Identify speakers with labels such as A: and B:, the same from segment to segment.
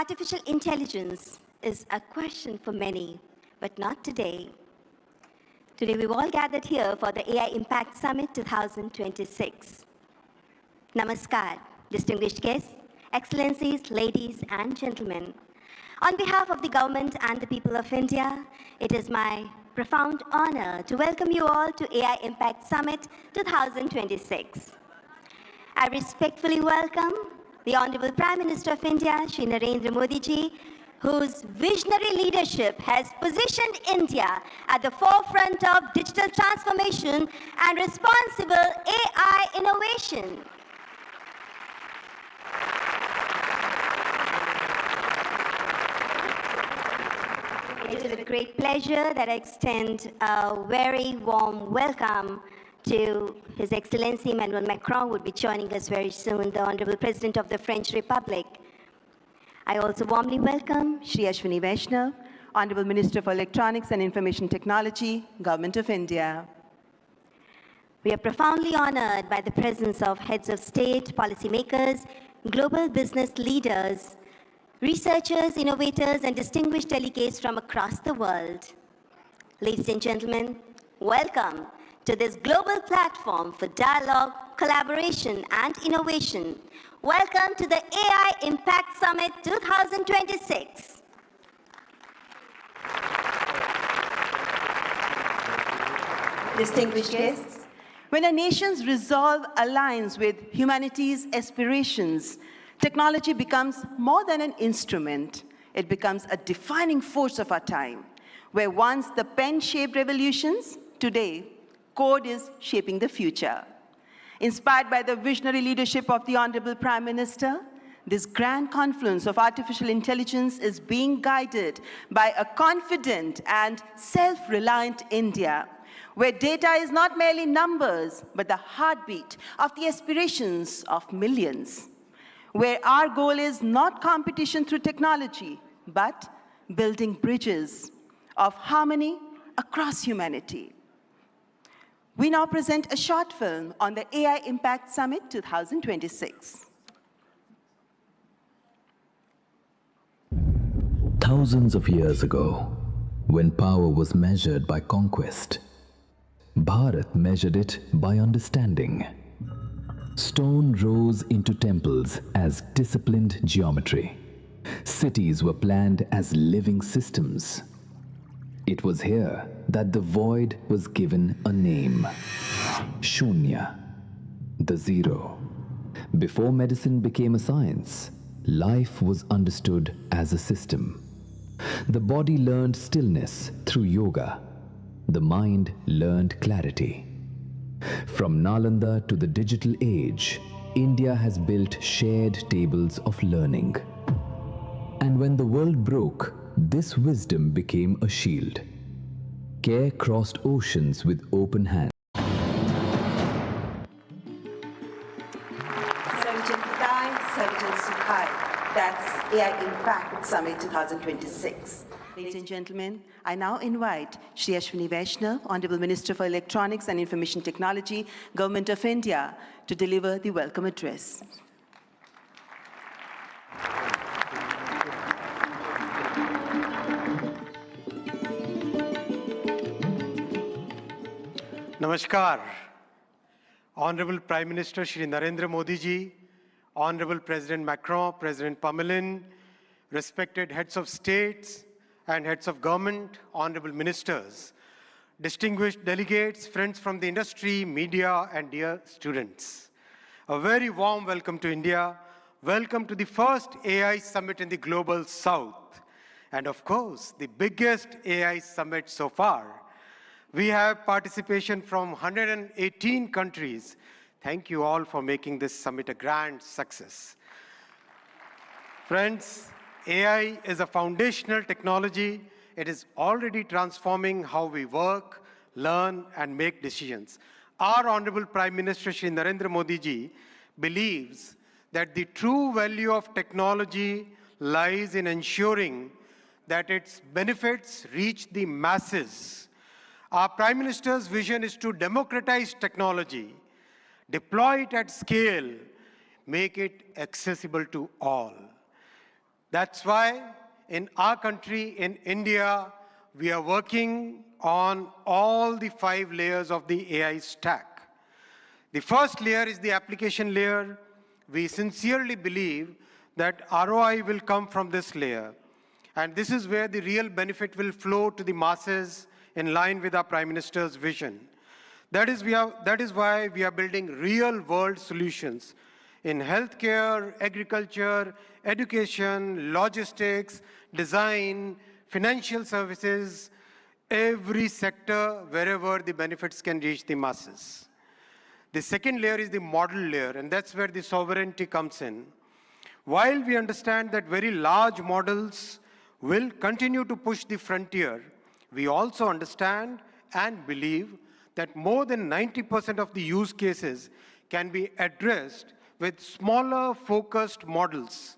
A: Artificial intelligence is a question for many, but not today. Today we've all gathered here for the AI Impact Summit 2026. Namaskar, distinguished guests, excellencies, ladies and gentlemen. On behalf of the government and the people of India, it is my profound honor to welcome you all to AI Impact Summit 2026. I respectfully welcome the Honorable Prime Minister of India, Shri Narendra Modi ji, whose visionary leadership has positioned India at the forefront of digital transformation and responsible AI innovation. It is a great pleasure that I extend a very warm welcome to His Excellency Emmanuel Macron, who will be joining us very soon, the Honorable President of the French Republic. I also warmly welcome
B: Shri Ashwini Vaishnav, Honorable Minister for Electronics and Information Technology, Government of India.
A: We are profoundly honored by the presence of heads of state, policymakers, global business leaders, researchers, innovators, and distinguished delegates from across the world. Ladies and gentlemen, welcome to this global platform for dialogue, collaboration, and innovation. Welcome to the AI Impact Summit 2026.
B: Distinguished guests, when a nation's resolve aligns with humanity's aspirations, technology becomes more than an instrument. It becomes a defining force of our time, where once the pen shaped revolutions, today, code is shaping the future. Inspired by the visionary leadership of the Honorable Prime Minister, this grand confluence of artificial intelligence is being guided by a confident and self-reliant India, where data is not merely numbers, but the heartbeat of the aspirations of millions, where our goal is not competition through technology, but building bridges of harmony across humanity. We now present a short film on the AI Impact Summit 2026.
C: Thousands of years ago, when power was measured by conquest, Bharat measured it by understanding. Stone rose into temples as disciplined geometry. Cities were planned as living systems. It was here that the void was given a name. Shunya, the zero. Before medicine became a science, life was understood as a system. The body learned stillness through yoga. The mind learned clarity. From Nalanda to the digital age, India has built shared tables of learning. And when the world broke, this wisdom became a shield. Care crossed oceans with open hands.
B: Sarjan Pitai, Sarjan Sukhai. That's AI Impact Summit 2026. Ladies and gentlemen, I now invite Shri Ashwini Vaishnav, Honorable Minister for Electronics and Information Technology, Government of India, to deliver the welcome address.
D: Namaskar. Honorable Prime Minister Shri Narendra Modi ji, Honorable President Macron, President Pamelin, respected heads of states and heads of government, honorable ministers, distinguished delegates, friends from the industry, media, and dear students. A very warm welcome to India. Welcome to the first AI Summit in the Global South. And of course, the biggest AI Summit so far. We have participation from 118 countries. Thank you all for making this summit a grand success. Friends, AI is a foundational technology. It is already transforming how we work, learn, and make decisions. Our Honorable Prime Minister Shri Narendra Modi ji believes that the true value of technology lies in ensuring that its benefits reach the masses. Our Prime Minister's vision is to democratize technology, deploy it at scale, make it accessible to all. That's why in our country, in India, we are working on all the 5 layers of the AI stack. The first layer is the application layer. We sincerely believe that ROI will come from this layer. And this is where the real benefit will flow to the masses in line with our Prime Minister's vision. That is why we are building real-world solutions in healthcare, agriculture, education, logistics, design, financial services, every sector wherever the benefits can reach the masses. The second layer is the model layer, and that's where the sovereignty comes in. While we understand that very large models will continue to push the frontier, we also understand and believe that more than 90% of the use cases can be addressed with smaller, focused models.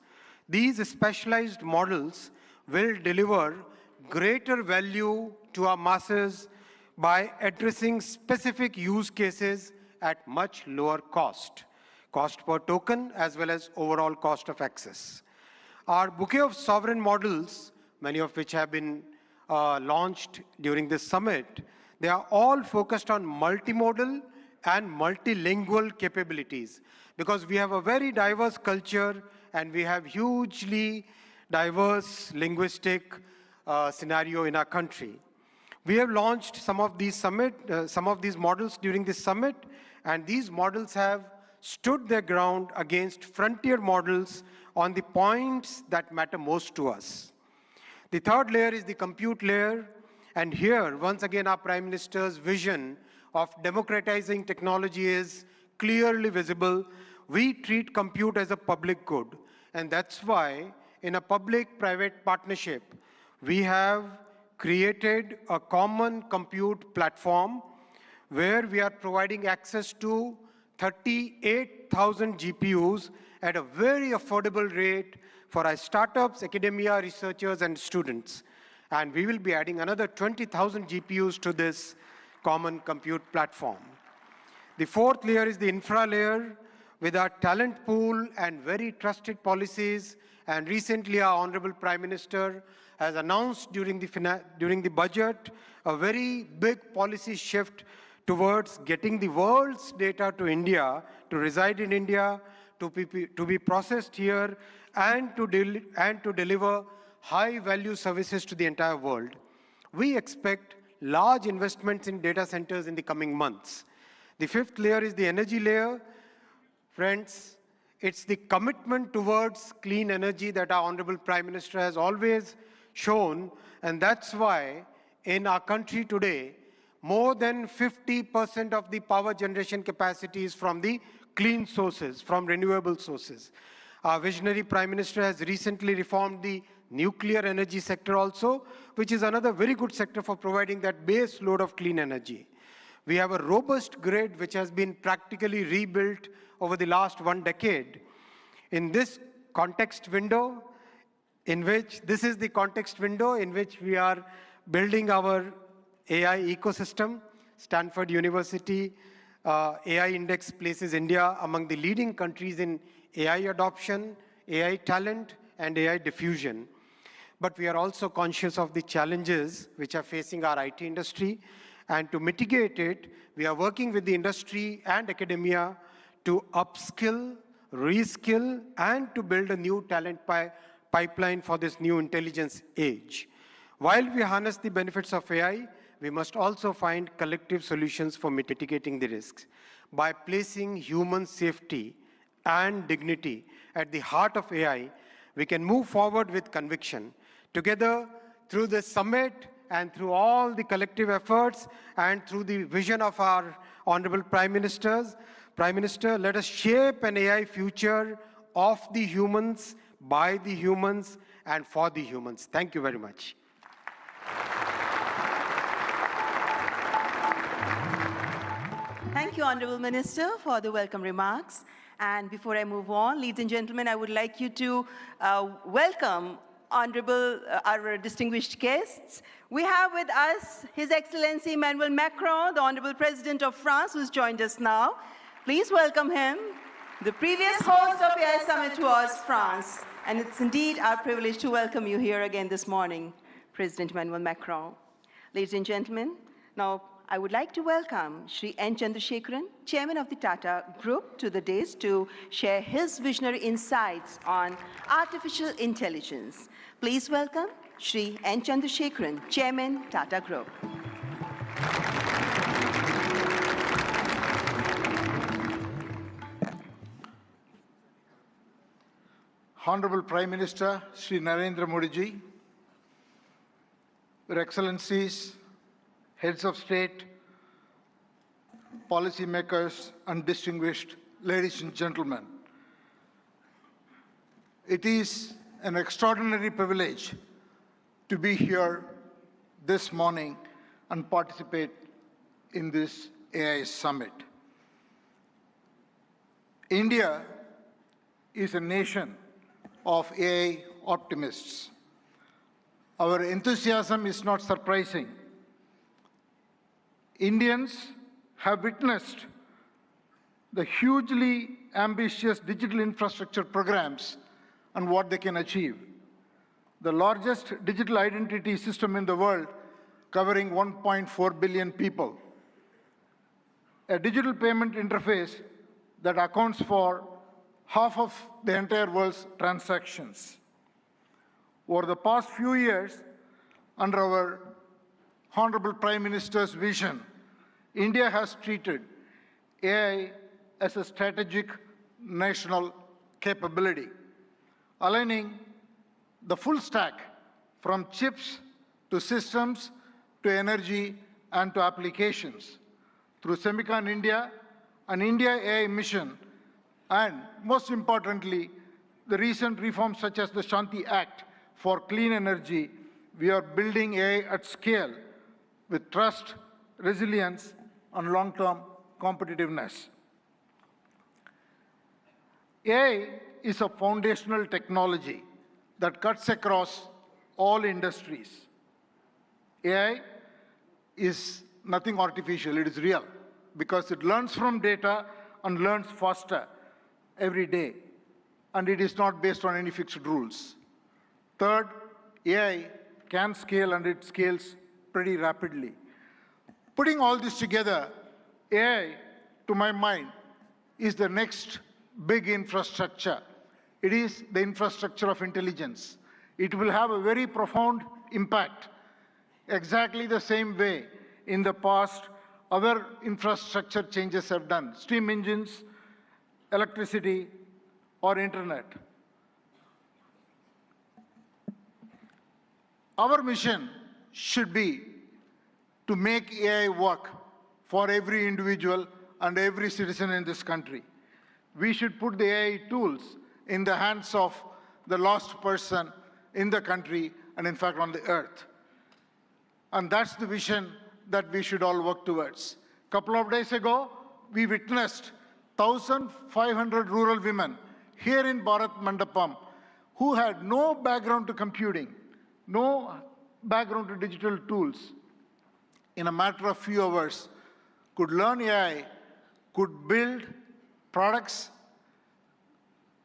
D: These specialized models will deliver greater value to our masses by addressing specific use cases at much lower cost per token, as well as overall cost of access. Our bouquet of sovereign models, many of which have been launched during this summit, they are all focused on multimodal and multilingual capabilities, because we have a very diverse culture and we have hugely diverse linguistic scenario in our country. We have launched some of these models during this summit, and these models have stood their ground against frontier models on the points that matter most to us. The third layer is the compute layer, and here, once again, our Prime Minister's vision of democratizing technology is clearly visible. We treat compute as a public good, and that's why in a public-private partnership, we have created a common compute platform where we are providing access to 38,000 GPUs at a very affordable rate for our startups, academia, researchers, and students. And we will be adding another 20,000 GPUs to this common compute platform. The fourth layer is the infra layer, with our talent pool and very trusted policies. And recently, our Honorable Prime Minister has announced during the budget a very big policy shift towards getting the world's data to India, to reside in India, to be processed here, and to deliver high-value services to the entire world. We expect large investments in data centers in the coming months. The fifth layer is the energy layer. Friends, it's the commitment towards clean energy that our Honorable Prime Minister has always shown, and that's why in our country today, more than 50% of the power generation capacity is from the clean sources, from renewable sources. Our visionary Prime Minister has recently reformed the nuclear energy sector also, which is another very good sector for providing that base load of clean energy. We have a robust grid which has been practically rebuilt over the last 1 decade. In this context window, this is the context window in which we are building our AI ecosystem. Stanford University AI Index places India among the leading countries in AI adoption, AI talent, and AI diffusion. But we are also conscious of the challenges which are facing our IT industry. And to mitigate it, we are working with the industry and academia to upskill, reskill, and to build a new talent pipeline for this new intelligence age. While we harness the benefits of AI, we must also find collective solutions for mitigating the risks. By placing human safety and dignity at the heart of AI, we can move forward with conviction. Together, through this summit and through all the collective efforts and through the vision of our Honorable Prime Minister, let us shape an AI future of the humans, by the humans, and for the humans. Thank you very much.
B: Thank you, Honorable Minister, for the welcome remarks. And before I move on, ladies and gentlemen, I would like you to welcome our distinguished guests. We have with us His Excellency Emmanuel Macron, the Honorable President of France, who's joined us now. Please welcome him. The previous host of AI Summit was France. And it's indeed our privilege to welcome you here again this morning, President Emmanuel Macron. Ladies and gentlemen, now I would like to welcome Shri N. Chandrasekharan, Chairman of the Tata Group, to the dais to share his visionary insights on artificial intelligence. Please welcome Shri N. Chandrasekharan, Chairman, Tata Group.
E: Honorable Prime Minister Shri Narendra Modi ji, Your Excellencies, Heads of State, policymakers, and distinguished ladies and gentlemen. It is an extraordinary privilege to be here this morning and participate in this AI summit. India is a nation of AI optimists. Our enthusiasm is not surprising. Indians have witnessed the hugely ambitious digital infrastructure programs and what they can achieve. The largest digital identity system in the world, covering 1.4 billion people. A digital payment interface that accounts for half of the entire world's transactions. Over the past few years, under our Honorable Prime Minister's vision, India has treated AI as a strategic national capability, aligning the full stack from chips to systems to energy and to applications through Semicon India, an India AI mission, and most importantly, the recent reforms such as the Shanti Act for clean energy. We are building AI at scale with trust, resilience, and long-term competitiveness. AI is a foundational technology that cuts across all industries. AI is nothing artificial, it is real, because it learns from data and learns faster every day, and it is not based on any fixed rules. Third, AI can scale, and it scales pretty rapidly. Putting all this together, AI, to my mind, is the next big infrastructure. It is the infrastructure of intelligence. It will have a very profound impact, exactly the same way in the past other infrastructure changes have done. Steam engines, electricity, or internet. Our mission should be to make AI work for every individual and every citizen in this country. We should put the AI tools in the hands of the last person in the country and in fact on the earth. And that's the vision that we should all work towards. A couple of days ago, we witnessed 1,500 rural women here in Bharat Mandapam who had no background to computing, no background to digital tools. In a matter of few hours, could learn AI, could build products,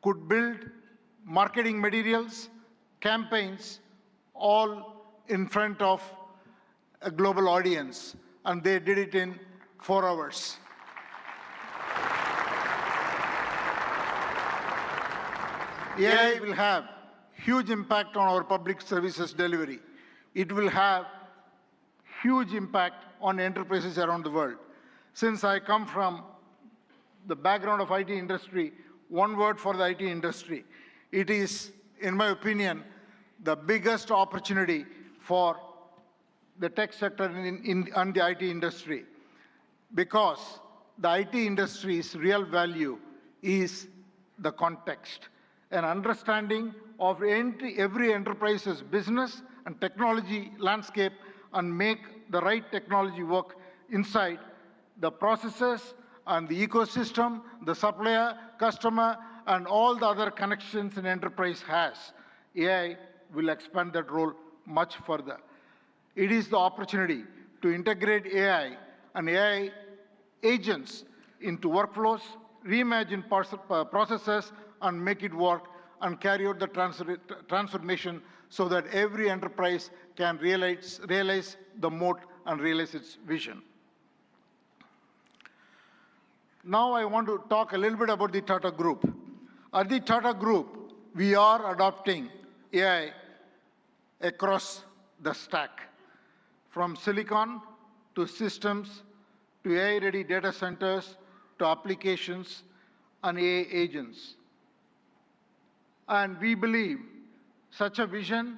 E: could build marketing materials, campaigns, all in front of a global audience, and they did it in 4 hours. AI will have huge impact on our public services delivery. It will have huge impact on enterprises around the world. Since I come from the background of IT industry, one word for the IT industry. It is, in my opinion, the biggest opportunity for the tech sector and the IT industry, because the IT industry's real value is the context. An understanding of every enterprise's business and technology landscape and make the right technology work inside the processes and the ecosystem, the supplier, customer, and all the other connections an enterprise has. AI will expand that role much further. It is the opportunity to integrate AI and AI agents into workflows, reimagine processes, and make it work and carry out the transformation so that every enterprise can realize the moat and realize its vision. Now I want to talk a little bit about the Tata Group. At the Tata Group, we are adopting AI across the stack, from silicon to systems to AI-ready data centers to applications and AI agents. And we believe such a vision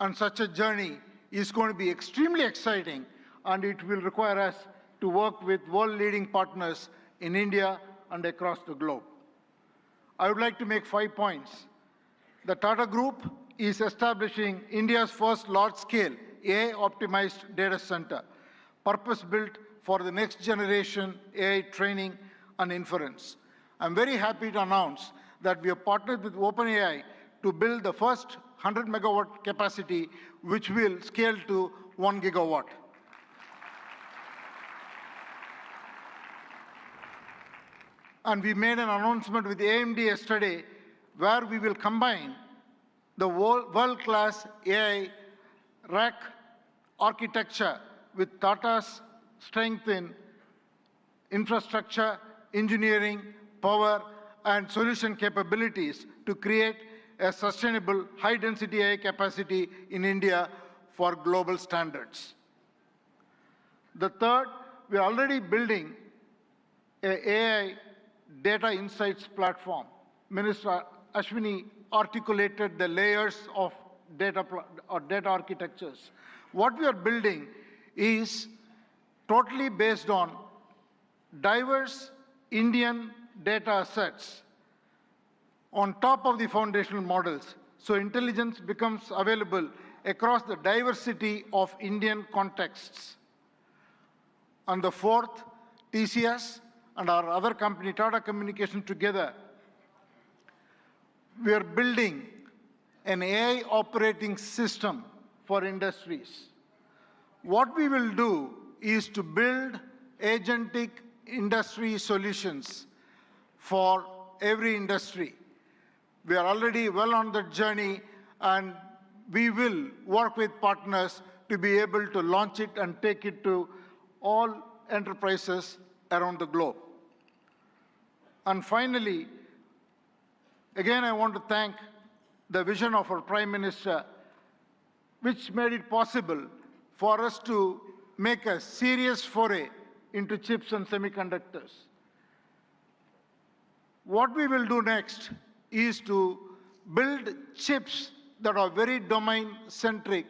E: and such a journey is going to be extremely exciting, and it will require us to work with world-leading partners in India and across the globe. I would like to make 5 points. The Tata Group is establishing India's first large-scale AI-optimized data center, purpose-built for the next generation AI training and inference. I'm very happy to announce that we have partnered with OpenAI to build the first 100 megawatt capacity, which will scale to 1 gigawatt. And we made an announcement with AMD yesterday where we will combine the world-class AI rack architecture with Tata's strength in infrastructure, engineering, power, and solution capabilities to create a sustainable high-density AI capacity in India for global standards. The third, we are already building an AI data insights platform. Minister Ashwini articulated the layers of data architectures. What we are building is totally based on diverse Indian data assets on top of the foundational models. So intelligence becomes available across the diversity of Indian contexts. And the fourth, TCS and our other company, Tata Communications, together, we are building an AI operating system for industries. What we will do is to build agentic industry solutions for every industry. We are already well on the journey, and we will work with partners to be able to launch it and take it to all enterprises around the globe. And finally, again, I want to thank the vision of our Prime Minister, which made it possible for us to make a serious foray into chips and semiconductors. What we will do next is to build chips that are very domain-centric,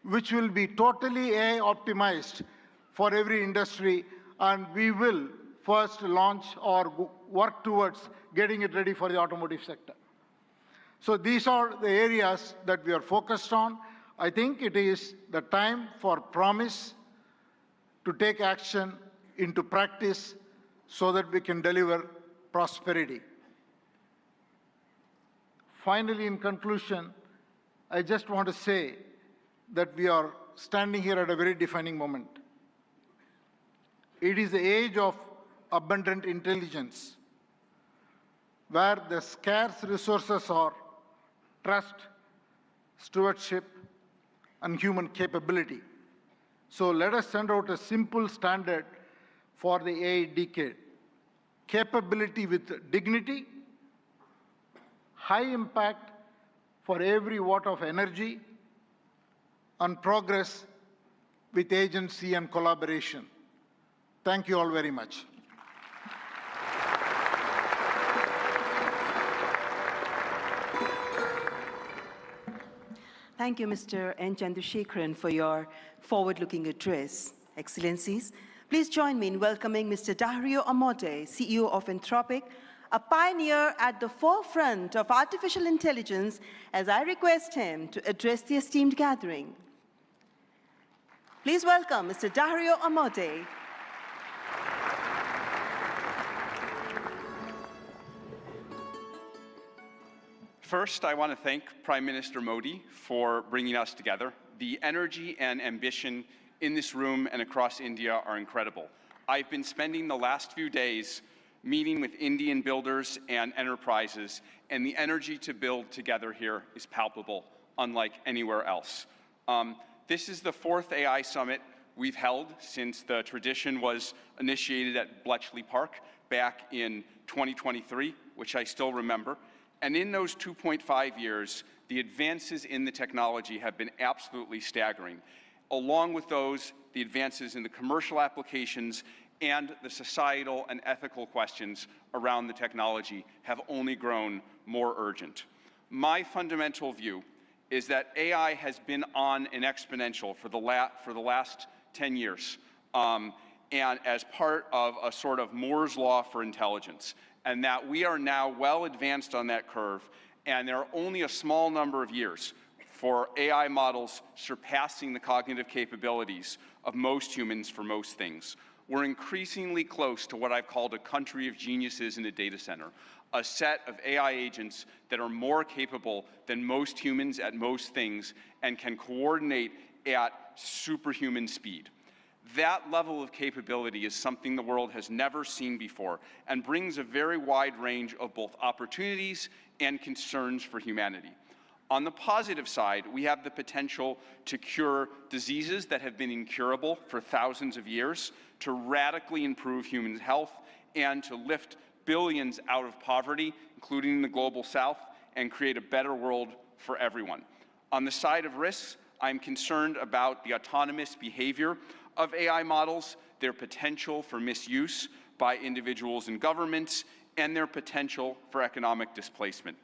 E: which will be totally AI-optimized for every industry, and we will first launch or work towards getting it ready for the automotive sector. So these are the areas that we are focused on. I think it is the time for promise to take action into practice so that we can deliver prosperity. Finally, in conclusion, I just want to say that we are standing here at a very defining moment. It is the age of abundant intelligence, where the scarce resources are trust, stewardship, and human capability. So let us send out a simple standard for the AI decade. Capability with dignity, high impact for every watt of energy, and progress with agency and collaboration. Thank you all very much.
B: Thank you, Mr. N. Chandrasekharan, for your forward-looking address. Excellencies, please join me in welcoming Mr. Dario Amodei, CEO of Anthropic, a pioneer at the forefront of artificial intelligence, as I request him to address the esteemed gathering. Please welcome Mr. Dario Amodei.
F: First, I want to thank Prime Minister Modi for bringing us together. The energy and ambition in this room and across India are incredible. I've been spending the last few days meeting with Indian builders and enterprises, and the energy to build together here is palpable, unlike anywhere else. This is the 4th AI Summit we've held since the tradition was initiated at Bletchley Park back in 2023, which I still remember. And in those 2.5 years, the advances in the technology have been absolutely staggering. Along with those, the advances in the commercial applications and the societal and ethical questions around the technology have only grown more urgent. My fundamental view is that AI has been on an exponential for the last 10 years, and as part of a sort of Moore's law for intelligence, and that we are now well advanced on that curve, and there are only a small number of years for AI models surpassing the cognitive capabilities of most humans for most things. We're increasingly close to what I've called a country of geniuses in a data center, a set of AI agents that are more capable than most humans at most things and can coordinate at superhuman speed. That level of capability is something the world has never seen before and brings a very wide range of both opportunities and concerns for humanity. On the positive side, we have the potential to cure diseases that have been incurable for thousands of years, to radically improve human health, and to lift billions out of poverty, including in the global south, and create a better world for everyone. On the side of risks, I'm concerned about the autonomous behavior of AI models, their potential for misuse by individuals and governments, and their potential for economic displacement.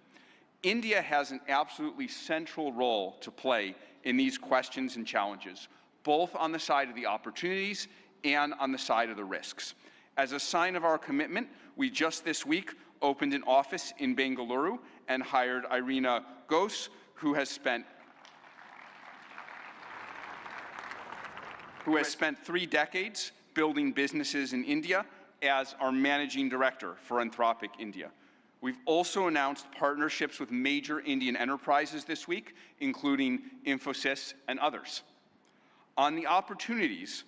F: India has an absolutely central role to play in these questions and challenges, both on the side of the opportunities and on the side of the risks. As a sign of our commitment, we just this week opened an office in Bengaluru and hired Irina Ghose, who has spent 3 decades building businesses in India as our managing director for Anthropic India. We've also announced partnerships with major Indian enterprises this week, including Infosys and others. On the opportunities,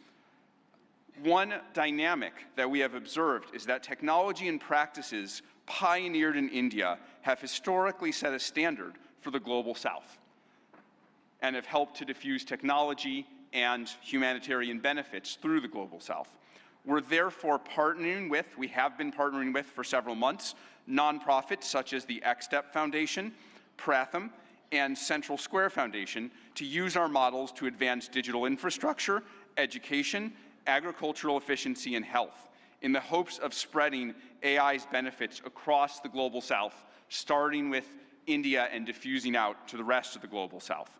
F: one dynamic that we have observed is that technology and practices pioneered in India have historically set a standard for the global south and have helped to diffuse technology and humanitarian benefits through the global south. We're therefore we have been partnering with for several months, nonprofits such as the XSTEP Foundation, Pratham, and Central Square Foundation to use our models to advance digital infrastructure, education, agricultural efficiency, and health, in the hopes of spreading AI's benefits across the global south, starting with India and diffusing out to the rest of the global south.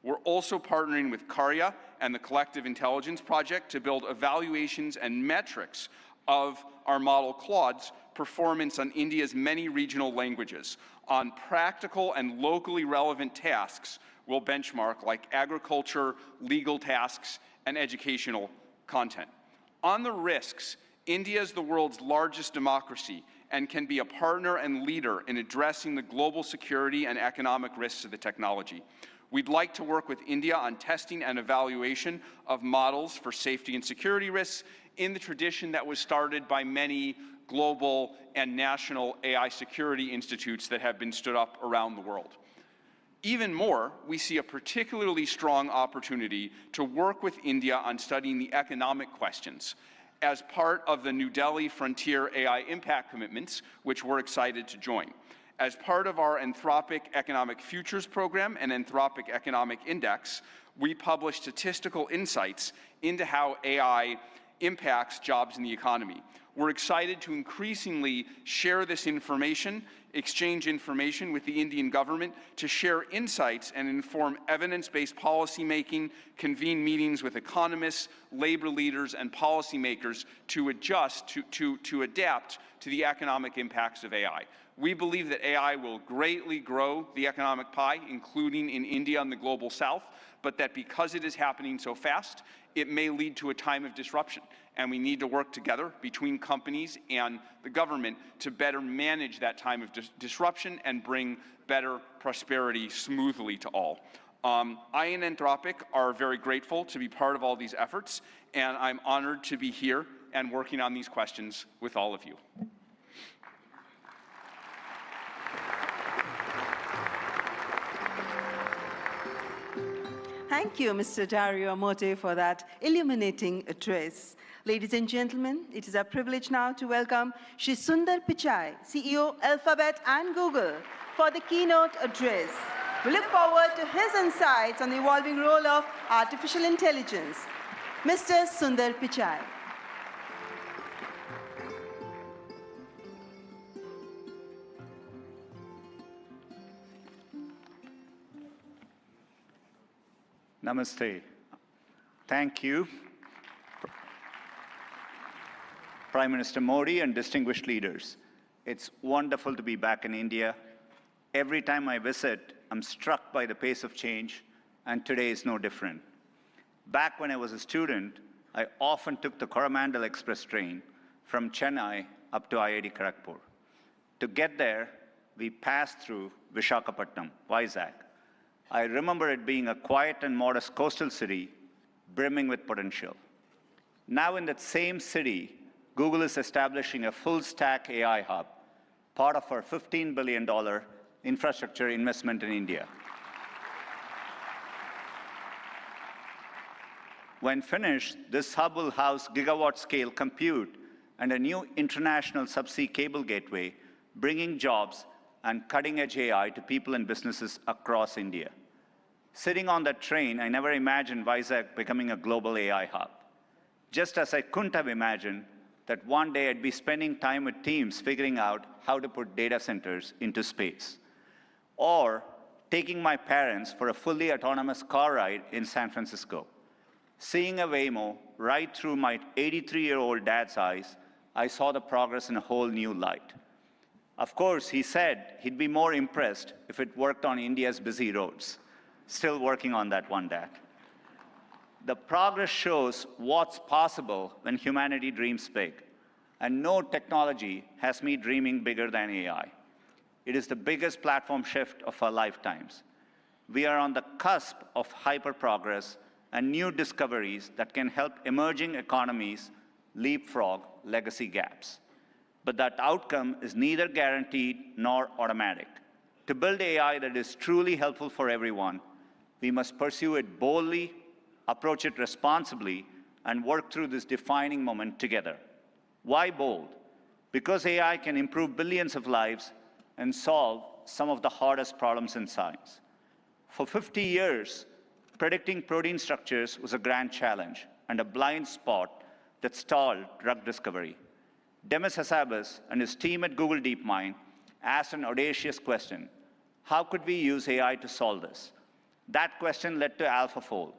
F: We're also partnering with Karya and the Collective Intelligence Project to build evaluations and metrics of our model Claude's performance on India's many regional languages. On practical and locally relevant tasks, we'll benchmark like agriculture, legal tasks, and educational content. On the risks, India is the world's largest democracy and can be a partner and leader in addressing the global security and economic risks of the technology. We'd like to work with India on testing and evaluation of models for safety and security risks in the tradition that was started by many global and national AI security institutes that have been stood up around the world. Even more, we see a particularly strong opportunity to work with India on studying the economic questions as part of the New Delhi Frontier AI Impact Commitments, which we're excited to join. As part of our Anthropic Economic Futures Program and Anthropic Economic Index, we publish statistical insights into how AI impacts jobs in the economy. We're excited to increasingly share this information, exchange information with the Indian government to share insights and inform evidence-based policymaking, convene meetings with economists, labor leaders, and policymakers to adapt to the economic impacts of AI. We believe that AI will greatly grow the economic pie, including in India and the global south, but that because it is happening so fast, it may lead to a time of disruption. And we need to work together between companies and the government to better manage that time of disruption and bring better prosperity smoothly to all. I and Anthropic are very grateful to be part of all these efforts, and I'm honored to be here and working on these questions with all of you.
B: Thank you, Mr. Dario Amote, for that illuminating address. Ladies and gentlemen, it is our privilege now to welcome Shri Sundar Pichai, CEO, Alphabet and Google, for the keynote address. We look forward to his insights on the evolving role of artificial intelligence. Mr. Sundar Pichai.
G: Namaste. Thank you, Prime Minister Modi and distinguished leaders. It's wonderful to be back in India. Every time I visit, I'm struck by the pace of change, and today is no different. Back when I was a student, I often took the Coromandel Express train from Chennai up to IIT Kharagpur. To get there, we passed through Visakhapatnam, Vizag. I remember it being a quiet and modest coastal city, brimming with potential. Now in that same city, Google is establishing a full-stack AI hub, part of our $15 billion infrastructure investment in India. When finished, this hub will house gigawatt-scale compute and a new international subsea cable gateway, bringing jobs and cutting-edge AI to people and businesses across India. Sitting on that train, I never imagined Vizag becoming a global AI hub. Just as I couldn't have imagined that one day I'd be spending time with teams figuring out how to put data centers into space. Or taking my parents for a fully autonomous car ride in San Francisco. Seeing a Waymo right through my 83-year-old dad's eyes, I saw the progress in a whole new light. Of course, he said he'd be more impressed if it worked on India's busy roads. Still working on that one, Dad. The progress shows what's possible when humanity dreams big. And no technology has me dreaming bigger than AI. It is the biggest platform shift of our lifetimes. We are on the cusp of hyper-progress and new discoveries that can help emerging economies leapfrog legacy gaps. But that outcome is neither guaranteed nor automatic. To build AI that is truly helpful for everyone, we must pursue it boldly, approach it responsibly, and work through this defining moment together. Why bold? Because AI can improve billions of lives and solve some of the hardest problems in science. For 50 years, predicting protein structures was a grand challenge and a blind spot that stalled drug discovery. Demis Hassabis and his team at Google DeepMind asked an audacious question: how could we use AI to solve this? That question led to AlphaFold.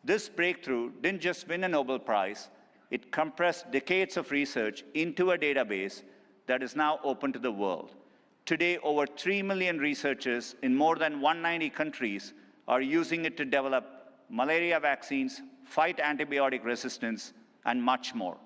G: This breakthrough didn't just win a Nobel Prize, it compressed decades of research into a database that is now open to the world. Today, over 3 million researchers in more than 190 countries are using it to develop malaria vaccines, fight antibiotic resistance, and much more.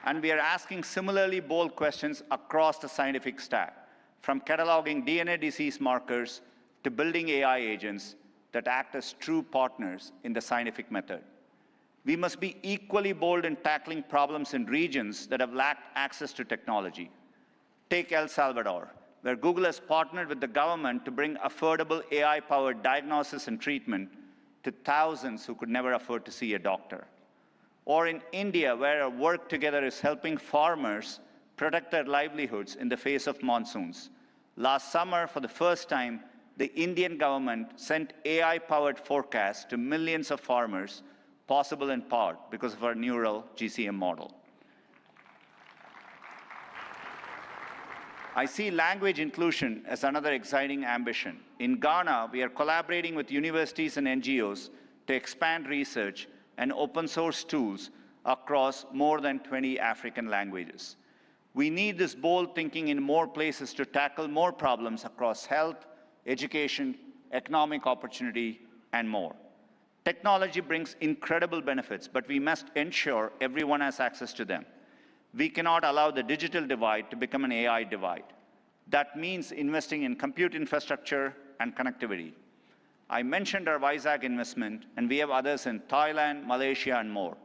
G: And we are asking similarly bold questions across the scientific stack, from cataloging DNA disease markers to building AI agents that act as true partners in the scientific method. We must be equally bold in tackling problems in regions that have lacked access to technology. Take El Salvador, where Google has partnered with the government to bring affordable AI-powered diagnosis and treatment to thousands who could never afford to see a doctor. Or in India, where our work together is helping farmers protect their livelihoods in the face of monsoons. Last summer, for the first time, the Indian government sent AI-powered forecasts to millions of farmers, possible in part because of our neural GCM model. I see language inclusion as another exciting ambition. In Ghana, we are collaborating with universities and NGOs to expand research and open source tools across more than 20 African languages. We need this bold thinking in more places to tackle more problems across health, education, economic opportunity, and more. Technology brings incredible benefits, but we must ensure everyone has access to them. We cannot allow the digital divide to become an AI divide. That means investing in compute infrastructure and connectivity. I mentioned our Vizag investment, and we have others in Thailand, Malaysia, and more.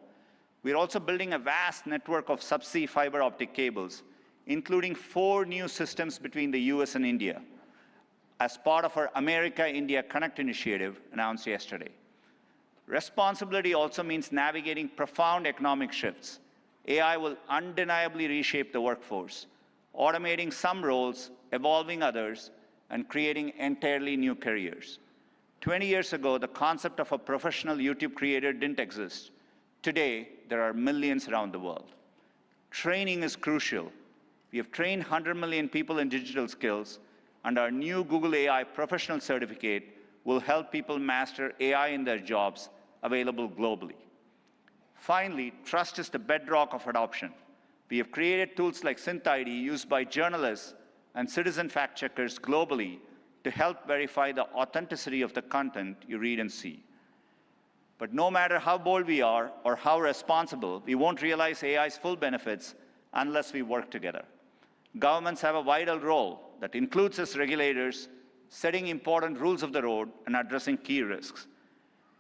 G: We're also building a vast network of subsea fiber optic cables, including 4 new systems between the US and India. as part of our America-India Connect initiative announced yesterday. Responsibility also means navigating profound economic shifts. AI will undeniably reshape the workforce, automating some roles, evolving others, and creating entirely new careers. 20 years ago, the concept of a professional YouTube creator didn't exist. Today, there are millions around the world. Training is crucial. We have trained 100 million people in digital skills, and our new Google AI Professional Certificate will help people master AI in their jobs, available globally. Finally, trust is the bedrock of adoption. We have created tools like SynthID used by journalists and citizen fact-checkers globally to help verify the authenticity of the content you read and see. But no matter how bold we are or how responsible, we won't realize AI's full benefits unless we work together. Governments have a vital role that includes as regulators, setting important rules of the road and addressing key risks.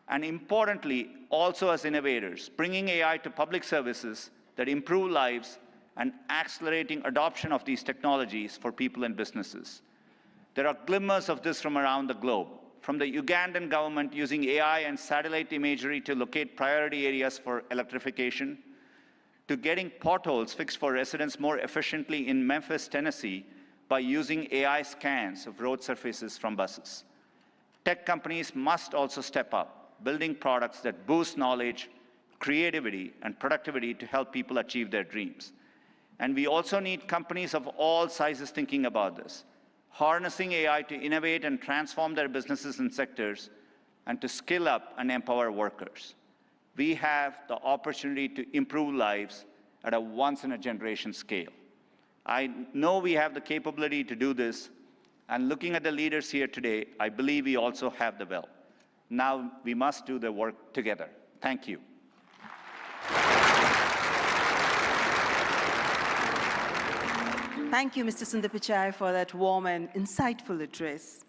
G: And importantly, also as innovators, bringing AI to public services that improve lives and accelerating adoption of these technologies for people and businesses. There are glimmers of this from around the globe, from the Ugandan government using AI and satellite imagery to locate priority areas for electrification, to getting potholes fixed for residents more efficiently in Memphis, Tennessee, by using AI scans of road surfaces from buses. Tech companies must also step up, building products that boost knowledge, creativity, and productivity to help people achieve their dreams. And we also need companies of all sizes thinking about this, harnessing AI to innovate and transform their businesses and sectors, and to skill up and empower workers. We have the opportunity to improve lives at a once-in-a-generation scale. I know we have the capability to do this, and looking at the leaders here today, I believe we also have the will. Now we must do the work together. Thank you.
B: Thank you, Mr. Sundar Pichai, for that warm and insightful address.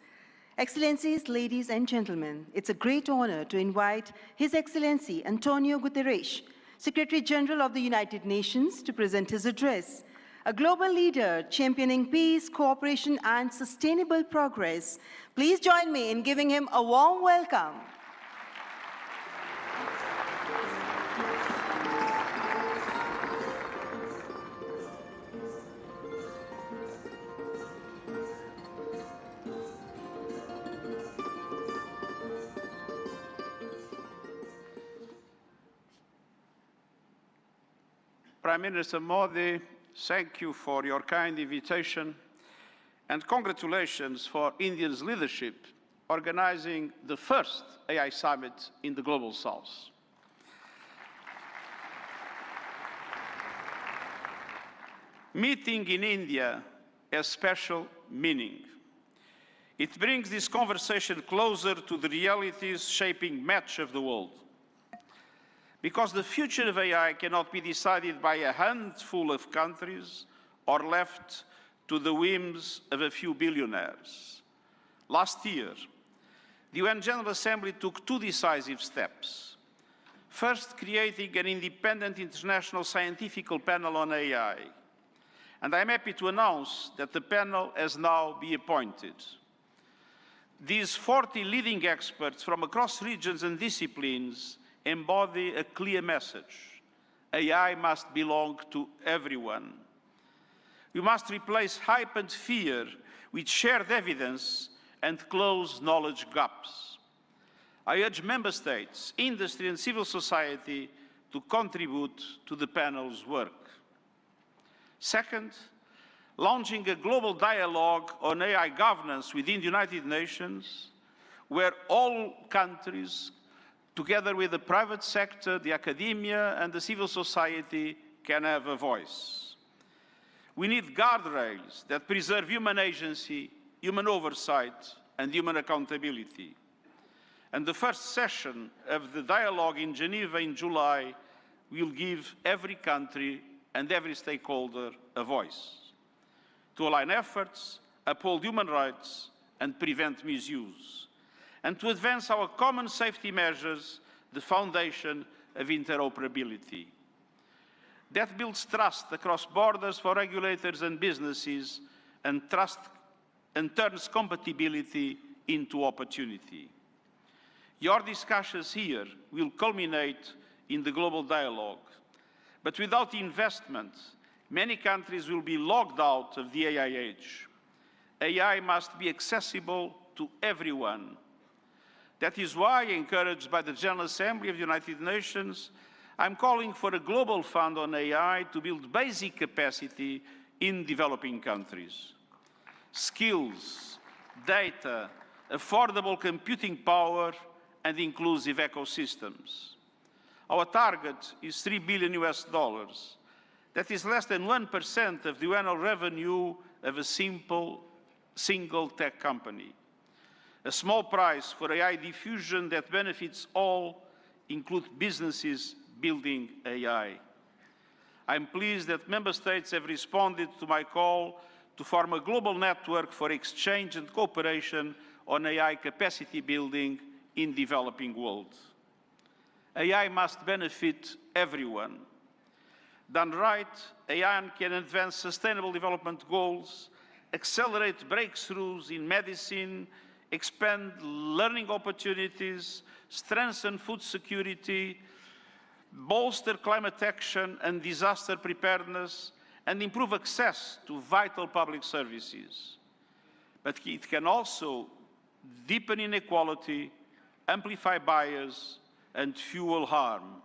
B: Excellencies, ladies and gentlemen, it's a great honor to invite His Excellency Antonio Guterres, Secretary General of the United Nations, to present his address. A global leader championing peace, cooperation, and sustainable progress. Please join me in giving him a warm welcome.
H: Prime Minister Modi, thank you for your kind invitation and congratulations for India's leadership organizing the first AI summit in the Global South. Meeting in India has special meaning. It brings this conversation closer to the realities shaping much of the world. Because the future of AI cannot be decided by a handful of countries or left to the whims of a few billionaires. Last year, the UN General Assembly took two decisive steps. First, creating an independent international scientific panel on AI. And I'm happy to announce that the panel has now been appointed. These 40 leading experts from across regions and disciplines embody a clear message. AI must belong to everyone. We must replace hype and fear with shared evidence and close knowledge gaps. I urge member states, industry and civil society to contribute to the panel's work. Second, launching a global dialogue on AI governance within the United Nations, where all countries, together with the private sector, the academia, and the civil society, can have a voice. We need guardrails that preserve human agency, human oversight, and human accountability. And the first session of the dialogue in Geneva in July will give every country and every stakeholder a voice to align efforts, uphold human rights, and prevent misuse, and to advance our common safety measures, the foundation of interoperability. That builds trust across borders for regulators and businesses, and trust and turns compatibility into opportunity. Your discussions here will culminate in the global dialogue. But without investment, many countries will be locked out of the AI age. AI must be accessible to everyone. That is why, encouraged by the General Assembly of the United Nations, I'm calling for a global fund on AI to build basic capacity in developing countries. Skills, data, affordable computing power, and inclusive ecosystems. Our target is $3 billion US. That is less than 1% of the annual revenue of a single tech company. A small price for AI diffusion that benefits all, include businesses building AI. I'm pleased that Member States have responded to my call to form a global network for exchange and cooperation on AI capacity building in developing world. AI must benefit everyone. Done right, AI can advance sustainable development goals, accelerate breakthroughs in medicine, expand learning opportunities, strengthen food security, bolster climate action and disaster preparedness, and improve access to vital public services. But it can also deepen inequality, amplify bias, and fuel harm.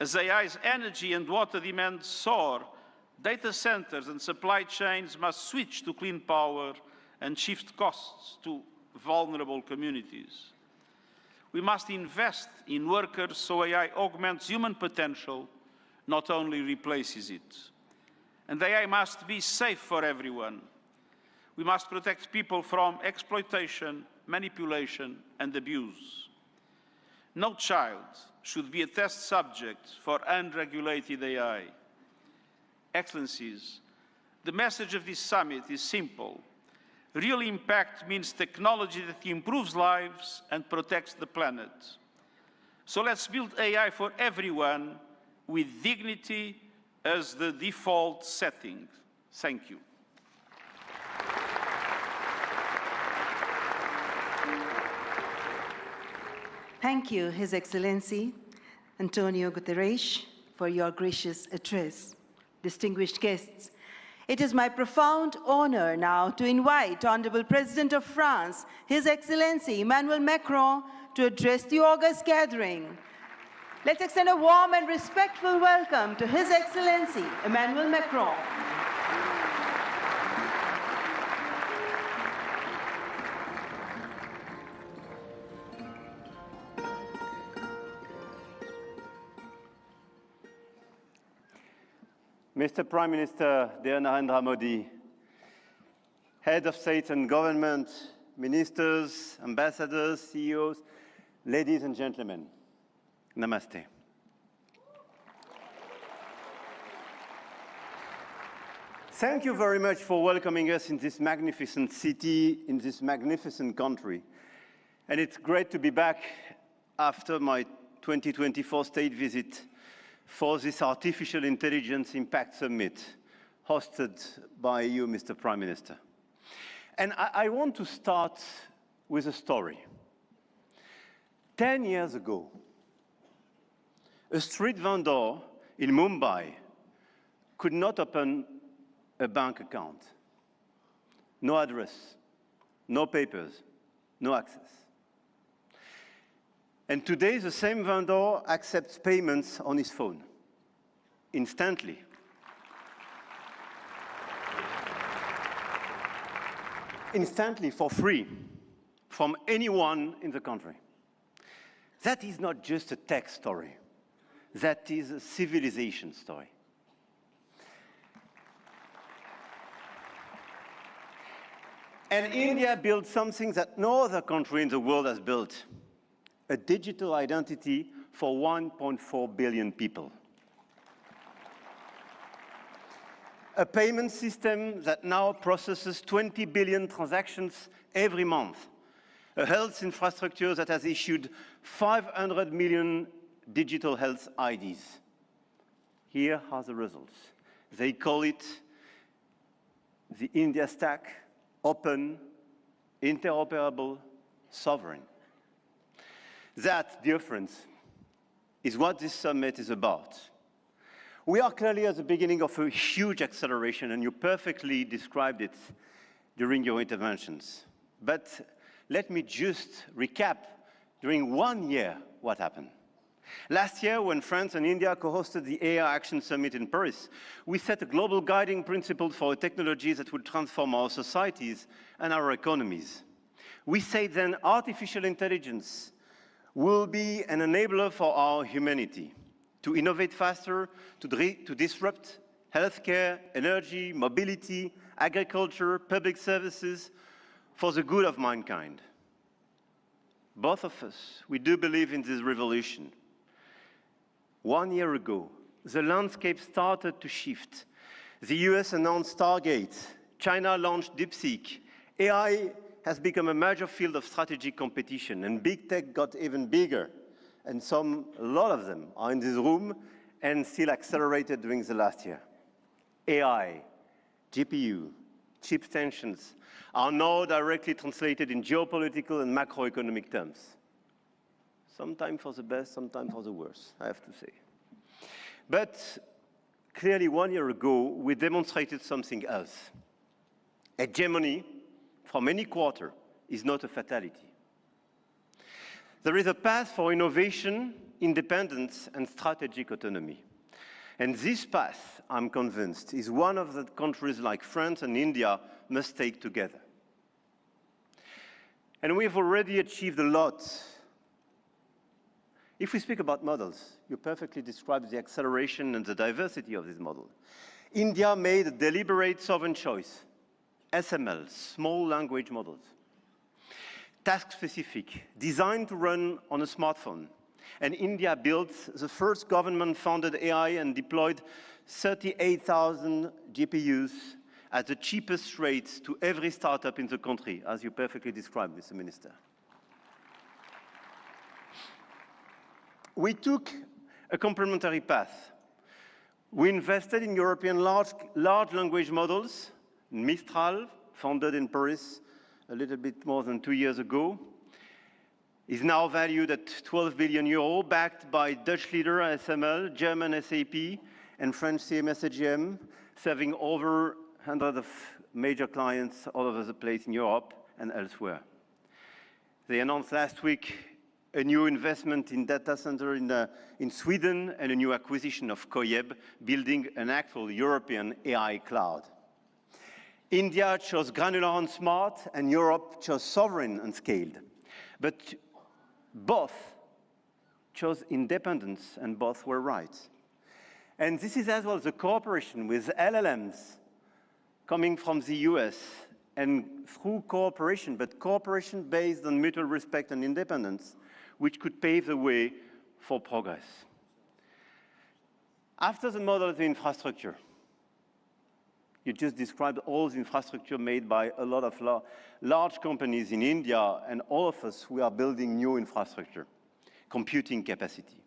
H: As AI's energy and water demands soar, data centers and supply chains must switch to clean power and shift costs to vulnerable communities. We must invest in workers so AI augments human potential, not only replaces it. And AI must be safe for everyone. We must protect people from exploitation, manipulation, and abuse. No child should be a test subject for unregulated AI. Excellencies, the message of this summit is simple. Real impact means technology that improves lives and protects the planet. So let's build AI for everyone with dignity as the default setting. Thank you.
B: Thank you, His Excellency Antonio Guterres, for your gracious address. Distinguished guests, it is my profound honor now to invite Honorable President of France, His Excellency Emmanuel Macron, to address the august gathering. Let's extend a warm and respectful welcome to His Excellency Emmanuel Macron.
I: Mr. Prime Minister, dear Narendra Modi, Head of State and Government, Ministers, Ambassadors, CEOs, ladies and gentlemen, Namaste. Thank you very much for welcoming us in this magnificent city, in this magnificent country. And it's great to be back after my 2024 state visit for this Artificial Intelligence Impact Summit hosted by you, Mr. Prime Minister. And I want to start with a story. 10 years ago, a street vendor in Mumbai could not open a bank account. No address, no papers, no access. And today, the same vendor accepts payments on his phone, instantly. Instantly, for free, from anyone in the country. That is not just a tech story. That is a civilization story. And India built something that no other country in the world has built. A digital identity for 1.4 billion people. A payment system that now processes 20 billion transactions every month. A health infrastructure that has issued 500 million digital health IDs. Here are the results. They call it the India Stack, open, interoperable, sovereign. That, dear friends, is what this summit is about. We are clearly at the beginning of a huge acceleration, and you perfectly described it during your interventions. But let me just recap during 1 year what happened. Last year, when France and India co-hosted the AI Action Summit in Paris, we set a global guiding principle for technologies that would transform our societies and our economies. We said then artificial intelligence will be an enabler for our humanity to innovate faster, to disrupt healthcare, energy, mobility, agriculture, public services for the good of mankind. Both of us, we do believe in this revolution. 1 year ago, the landscape started to shift. The US announced Stargate, China launched DeepSeek. AI has become a major field of strategic competition, and big tech got even bigger. And a lot of them are in this room and still accelerated during the last year. AI, GPU, chip tensions are now directly translated in geopolitical and macroeconomic terms. Sometimes for the best, sometimes for the worst, I have to say. But clearly 1 year ago, we demonstrated something else. Hegemony from any quarter is not a fatality. There is a path for innovation, independence, and strategic autonomy. And this path, I'm convinced, is one of the countries like France and India must take together. And we've already achieved a lot. If we speak about models, you perfectly described the acceleration and the diversity of this model. India made a deliberate sovereign choice, SML, small language models. Task-specific, designed to run on a smartphone. And India built the first government-funded AI and deployed 38,000 GPUs at the cheapest rates to every startup in the country, as you perfectly described, Mr. Minister. We took a complementary path. We invested in European large language models, Mistral, founded in Paris a little bit more than 2 years ago, is now valued at 12 billion euro, backed by Dutch leader ASML, German SAP, and French CMS AGM, serving over 100 of major clients all over the place in Europe and elsewhere. They announced last week a new investment in data center in Sweden and a new acquisition of Koyeb, building an actual European AI cloud. India chose granular and smart, and Europe chose sovereign and scaled. But both chose independence, and both were right. And this is as well the cooperation with LLMs coming from the US, and through cooperation, but cooperation based on mutual respect and independence, which could pave the way for progress. After the model of the infrastructure, you just described all the infrastructure made by a lot of large companies in India, and all of us, we are building new infrastructure, computing capacity.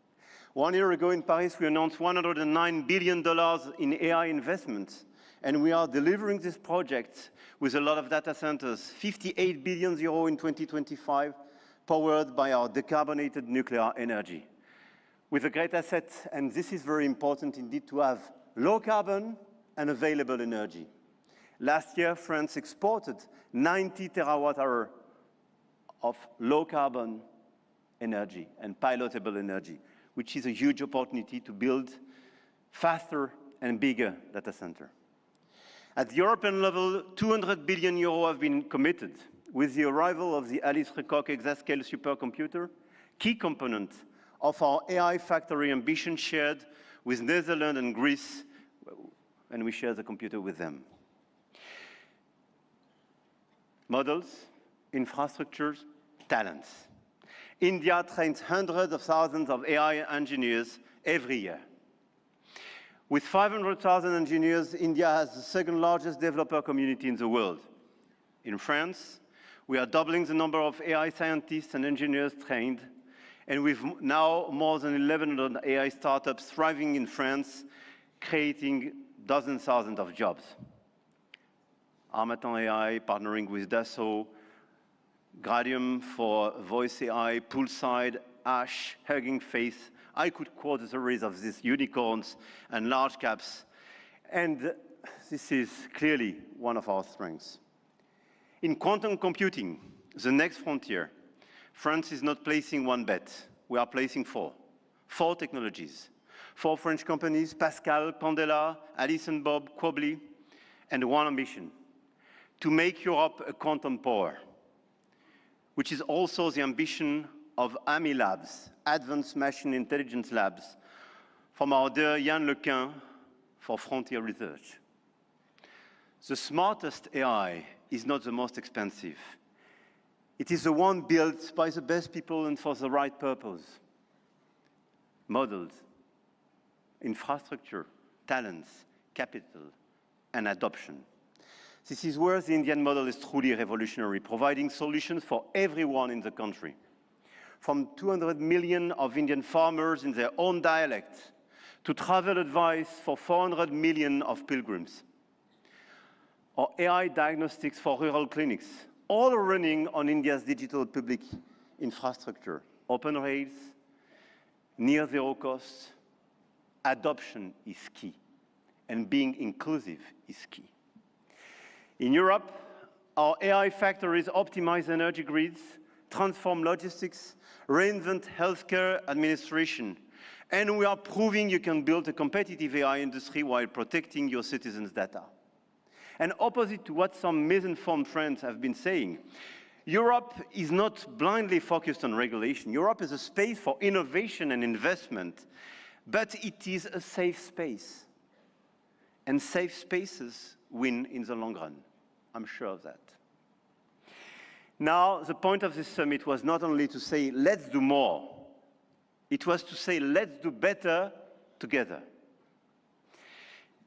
I: 1 year ago in Paris, we announced $109 billion in AI investments, and we are delivering this project with a lot of data centers, 58 billion euro in 2025, powered by our decarbonated nuclear energy. With a great asset, and this is very important indeed, to have low carbon and available energy. Last year, France exported 90 terawatt-hours of low-carbon energy and pilotable energy, which is a huge opportunity to build faster and bigger data center. At the European level, 200 billion euro have been committed with the arrival of the Alice Lecoq exascale supercomputer, key component of our AI factory ambition shared with Netherlands and Greece, and we share the computer with them. Models, infrastructures, talents. India trains hundreds of thousands of AI engineers every year. With 500,000 engineers, India has the second largest developer community in the world. In France, we are doubling the number of AI scientists and engineers trained, and we've now more than 1,100 AI startups thriving in France, creating dozens of thousands of jobs. Armatan AI, partnering with Dassault, Gradium for voice AI, Poolside, Ash, Hugging Face. I could quote a series of these unicorns and large caps, and this is clearly one of our strengths. In quantum computing, the next frontier, France is not placing one bet. We are placing four. Four technologies. Four French companies, Pascal, Pandela, Alice and Bob, Quobly, and one ambition, to make Europe a quantum power, which is also the ambition of AMI Labs, Advanced Machine Intelligence Labs, from our dear Yann Lequin for Frontier Research. The smartest AI is not the most expensive. It is the one built by the best people and for the right purpose. Models, infrastructure, talents, capital, and adoption. This is where the Indian model is truly revolutionary, providing solutions for everyone in the country. From 200 million of Indian farmers in their own dialect, to travel advice for 400 million of pilgrims, or AI diagnostics for rural clinics, all running on India's digital public infrastructure. Open rails, near zero cost, adoption is key, and being inclusive is key. In Europe, our AI factories optimize energy grids, transform logistics, reinvent healthcare administration, and we are proving you can build a competitive AI industry while protecting your citizens' data. And opposite to what some misinformed friends have been saying, Europe is not blindly focused on regulation. Europe is a space for innovation and investment, but it is a safe space. And safe spaces win in the long run. I'm sure of that. Now, the point of this summit was not only to say, let's do more. It was to say, let's do better together.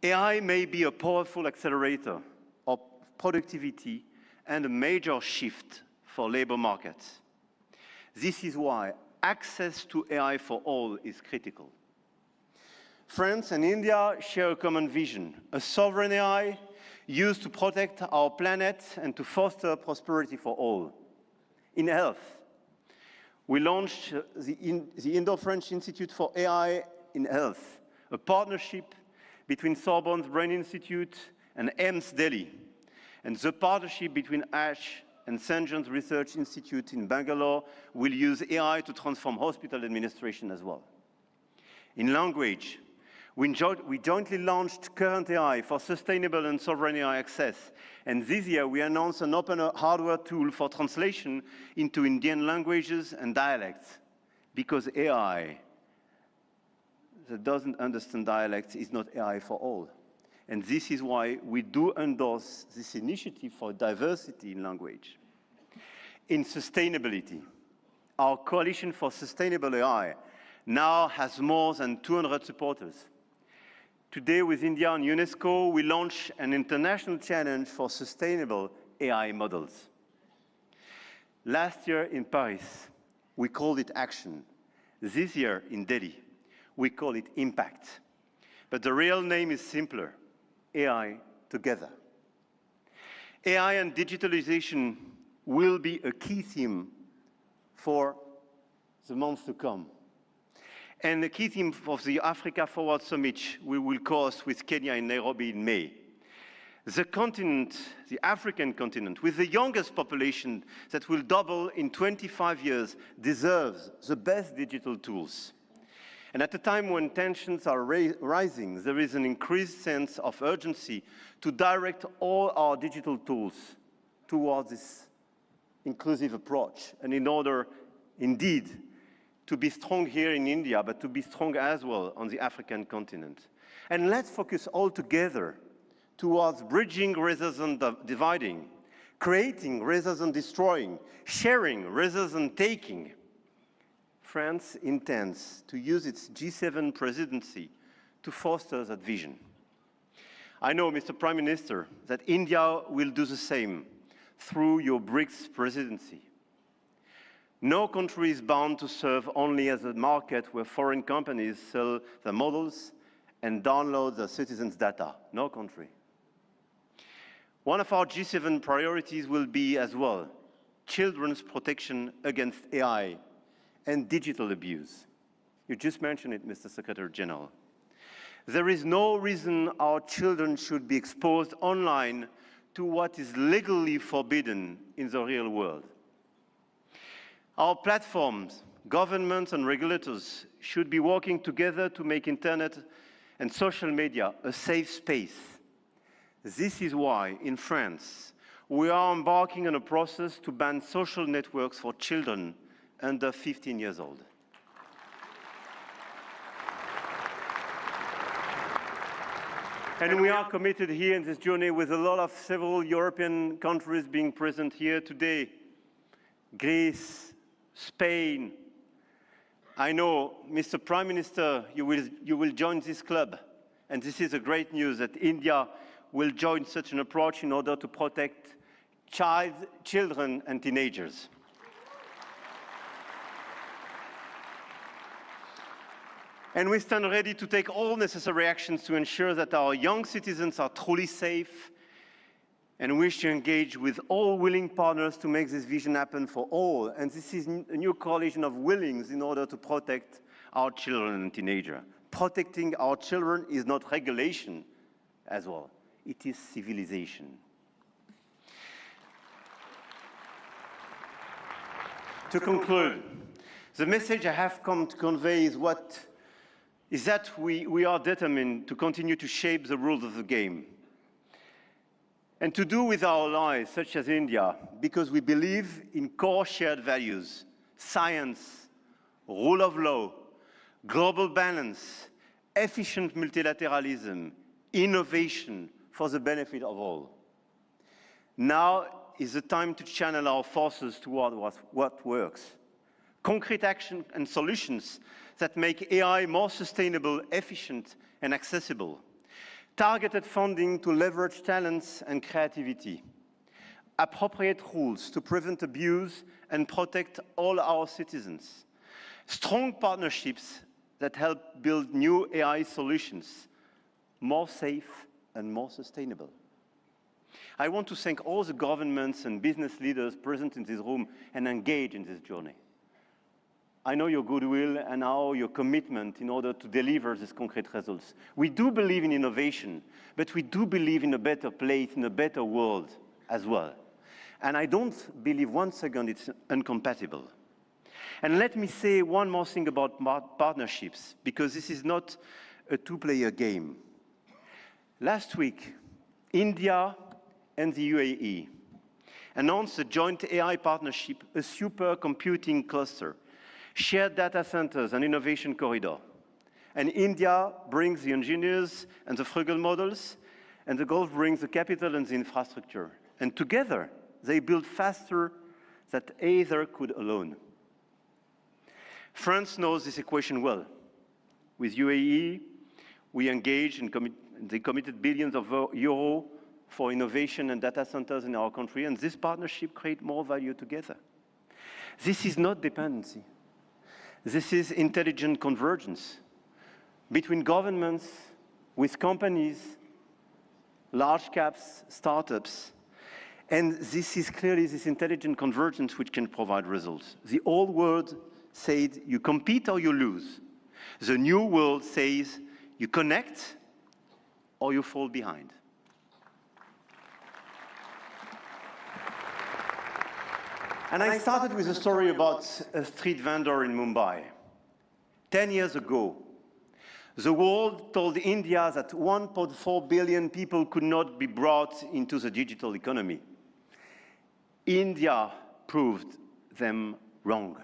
I: AI may be a powerful accelerator of productivity and a major shift for labor markets. This is why access to AI for all is critical. France and India share a common vision, a sovereign AI used to protect our planet and to foster prosperity for all. In health, we launched the Indo-French Institute for AI in Health, a partnership between Sorbonne's Brain Institute and AIIMS Delhi, and the partnership between Ash and St. John's Research Institute in Bangalore will use AI to transform hospital administration as well. In language, we jointly launched Current AI for sustainable and sovereign AI access, and this year we announced an open hardware tool for translation into Indian languages and dialects, because AI that doesn't understand dialects is not AI for all. And this is why we do endorse this initiative for diversity in language. In sustainability, our Coalition for Sustainable AI now has more than 200 supporters. Today, with India and UNESCO, we launch an international challenge for sustainable AI models. Last year in Paris, we called it Action. This year in Delhi, we call it Impact. But the real name is simpler, AI Together. AI and digitalization will be a key theme for the months to come. And the key theme of the Africa Forward Summit we will co-host with Kenya in Nairobi in May. The continent, the African continent, with the youngest population that will double in 25 years, deserves the best digital tools. And at a time when tensions are rising, there is an increased sense of urgency to direct all our digital tools towards this inclusive approach. And in order, indeed, to be strong here in India, but to be strong as well on the African continent. And let's focus all together towards bridging rather than dividing, creating rather than destroying, sharing rather than taking. France intends to use its G7 presidency to foster that vision. I know, Mr. Prime Minister, that India will do the same through your BRICS presidency. No country is bound to serve only as a market where foreign companies sell their models and download their citizens' data. No country. One of our G7 priorities will be as well children's protection against AI and digital abuse. You just mentioned it, Mr. Secretary General. There is no reason our children should be exposed online to what is legally forbidden in the real world. Our platforms, governments and regulators should be working together to make internet and social media a safe space. This is why, in France, we are embarking on a process to ban social networks for children under 15 years old. And we are committed here in this journey with a lot of several European countries being present here today. Greece, Spain. I know, Mr. Prime Minister, you will join this club. And this is a great news that India will join such an approach in order to protect children and teenagers. And we stand ready to take all necessary actions to ensure that our young citizens are truly safe, and wish to engage with all willing partners to make this vision happen for all. And this is a new coalition of willings in order to protect our children and teenagers. Protecting our children is not regulation as well. It is civilization. To conclude, the message I have come to convey is that we are determined to continue to shape the rules of the game. And to do with our allies, such as India, because we believe in core shared values, science, rule of law, global balance, efficient multilateralism, innovation for the benefit of all. Now is the time to channel our forces toward what works. Concrete action and solutions that make AI more sustainable, efficient, and accessible. Targeted funding to leverage talents and creativity. Appropriate rules to prevent abuse and protect all our citizens. Strong partnerships that help build new AI solutions, more safe and more sustainable. I want to thank all the governments and business leaders present in this room and engaged in this journey. I know your goodwill and your commitment in order to deliver these concrete results. We do believe in innovation, but we do believe in a better place, in a better world as well. And I don't believe one second it's incompatible. And let me say one more thing about partnerships, because this is not a two-player game. Last week, India and the UAE announced a joint AI partnership, a supercomputing cluster, shared data centers and innovation corridor. And India brings the engineers and the frugal models, and the Gulf brings the capital and the infrastructure. And together, they build faster than either could alone. France knows this equation well. With UAE, we engaged and they committed billions of euros for innovation and data centers in our country, and this partnership creates more value together. This is not dependency. This is intelligent convergence between governments, with companies, large caps, startups. And this is clearly this intelligent convergence which can provide results. The old world said you compete or you lose. The new world says you connect or you fall behind. And I started with a story about a street vendor in Mumbai. 10 years ago, the world told India that 1.4 billion people could not be brought into the digital economy. India proved them wrong.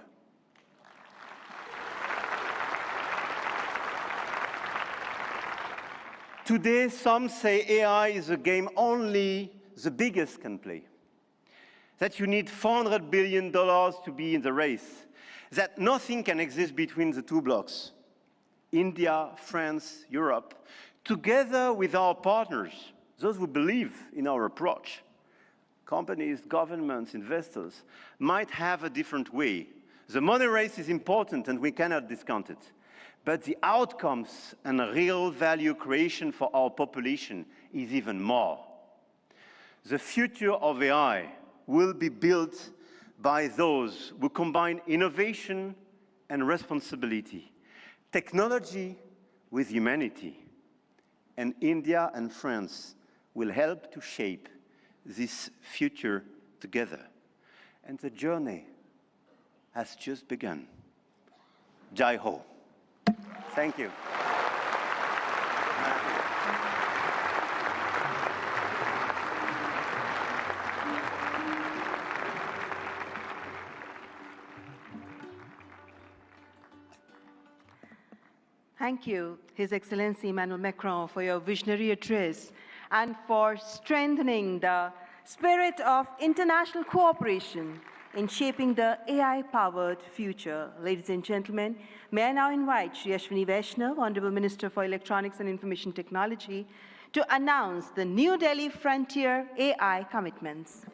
I: Today, some say AI is a game only the biggest can play. That you need $400 billion to be in the race, that nothing can exist between the two blocks, India, France, Europe, together with our partners, those who believe in our approach. Companies, governments, investors might have a different way. The money race is important and we cannot discount it. But the outcomes and real value creation for our population is even more. The future of AI will be built by those who combine innovation and responsibility, technology with humanity. And India and France will help to shape this future together. And the journey has just begun. Jai Ho. Thank you.
B: Thank you, His Excellency Emmanuel Macron, for your visionary address and for strengthening the spirit of international cooperation in shaping the AI-powered future. Ladies and gentlemen, may I now invite Shri Ashwini Vaishnav, Honorable Minister for Electronics and Information Technology, to announce the New Delhi Frontier AI commitments.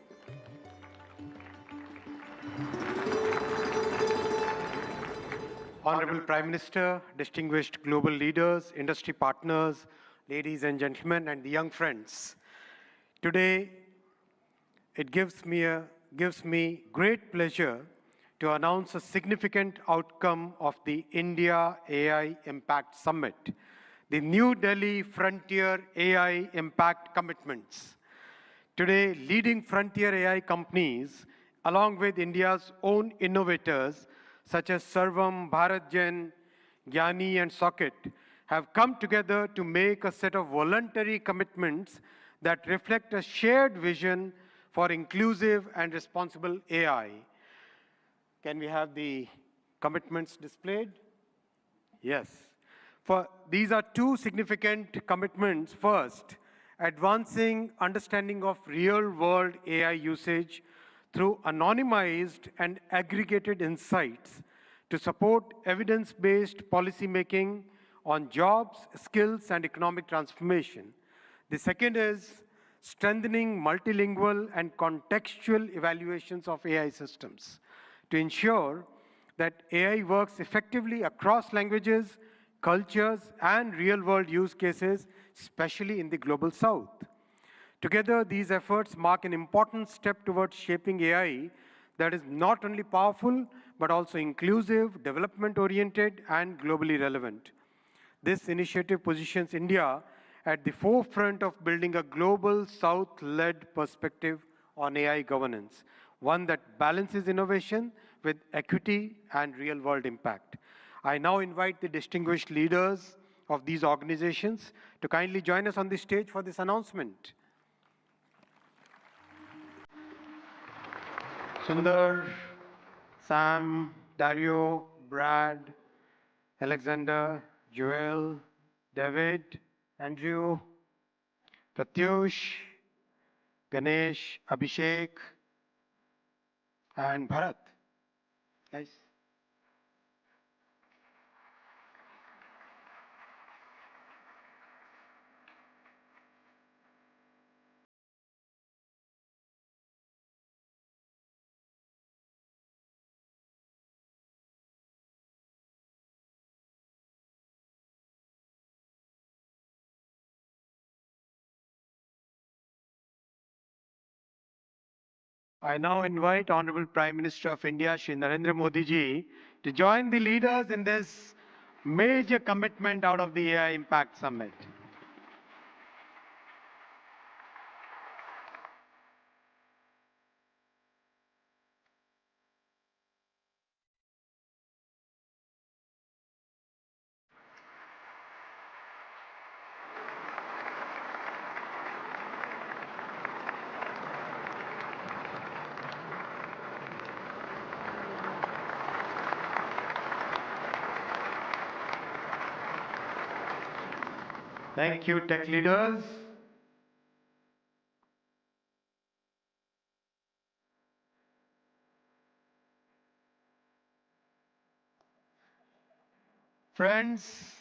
D: Honorable Prime Minister, distinguished global leaders, industry partners, ladies and gentlemen, and the young friends. Today, it gives me great pleasure to announce a significant outcome of the India AI Impact Summit, the New Delhi Frontier AI Impact Commitments. Today, leading frontier AI companies, along with India's own innovators, such as Sarvam, BharatGen, Gyani, and Socket, have come together to make a set of voluntary commitments that reflect a shared vision for inclusive and responsible AI. Can we have the commitments displayed? Yes. These are two significant commitments. First, advancing understanding of real-world AI usage through anonymized and aggregated insights to support evidence-based policymaking on jobs, skills, and economic transformation. The second is strengthening multilingual and contextual evaluations of AI systems to ensure that AI works effectively across languages, cultures, and real-world use cases, especially in the Global South. Together, these efforts mark an important step towards shaping AI that is not only powerful, but also inclusive, development-oriented, and globally relevant. This initiative positions India at the forefront of building a global South-led perspective on AI governance, one that balances innovation with equity and real-world impact. I now invite the distinguished leaders of these organizations to kindly join us on the stage for this announcement. Sundar, Sam, Dario, Brad, Alexander, Joel, David, Andrew, Pratyush, Ganesh, Abhishek, and Bharat. Guys. I now invite Honorable Prime Minister of India, Shri Narendra Modi ji, to join the leaders in this major commitment out of the AI Impact Summit. Thank you, tech leaders. Friends,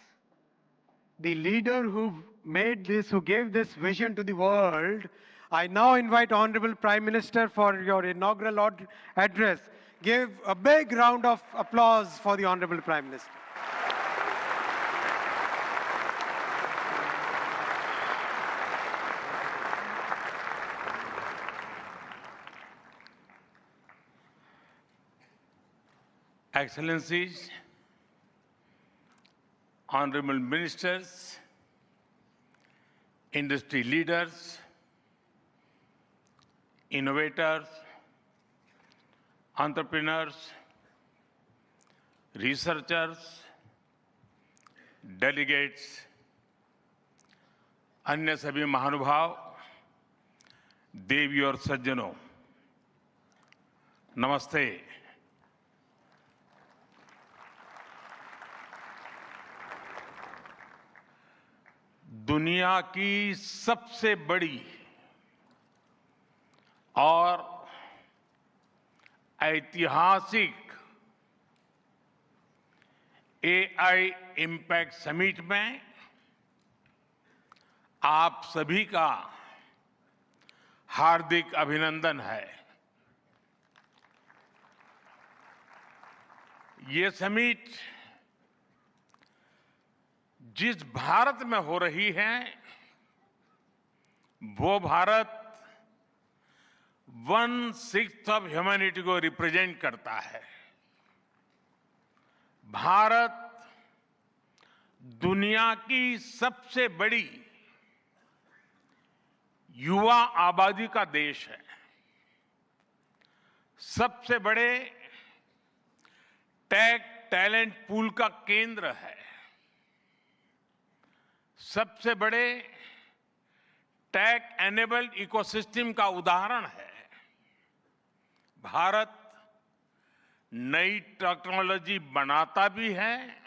D: the leader who made this, who gave this vision to the world, I now invite Honorable Prime Minister for your inaugural address. Give a big round of applause for the Honorable Prime Minister.
J: Excellencies, honorable ministers, industry leaders, innovators, entrepreneurs, researchers, delegates, अन्य सभी महानुभाव, देवी और सज्जनों, नमस्ते। दुनिया की सबसे बड़ी और ऐतिहासिक एआई इम्पैक्ट समिट में आप सभी का हार्दिक अभिनंदन है। ये समिट जिस भारत में हो रही है, वो भारत 1/6 ऑफ ह्यूमैनिटी को रिप्रेजेंट करता है। भारत दुनिया की सबसे बड़ी युवा आबादी का देश है, सबसे बड़े टेक टैलेंट पूल का केंद्र है, सबसे बड़े टेक एनेबल्ड इकोसिस्टम का उदाहरण है। भारत नई टेक्नोलॉजी बनाता भी है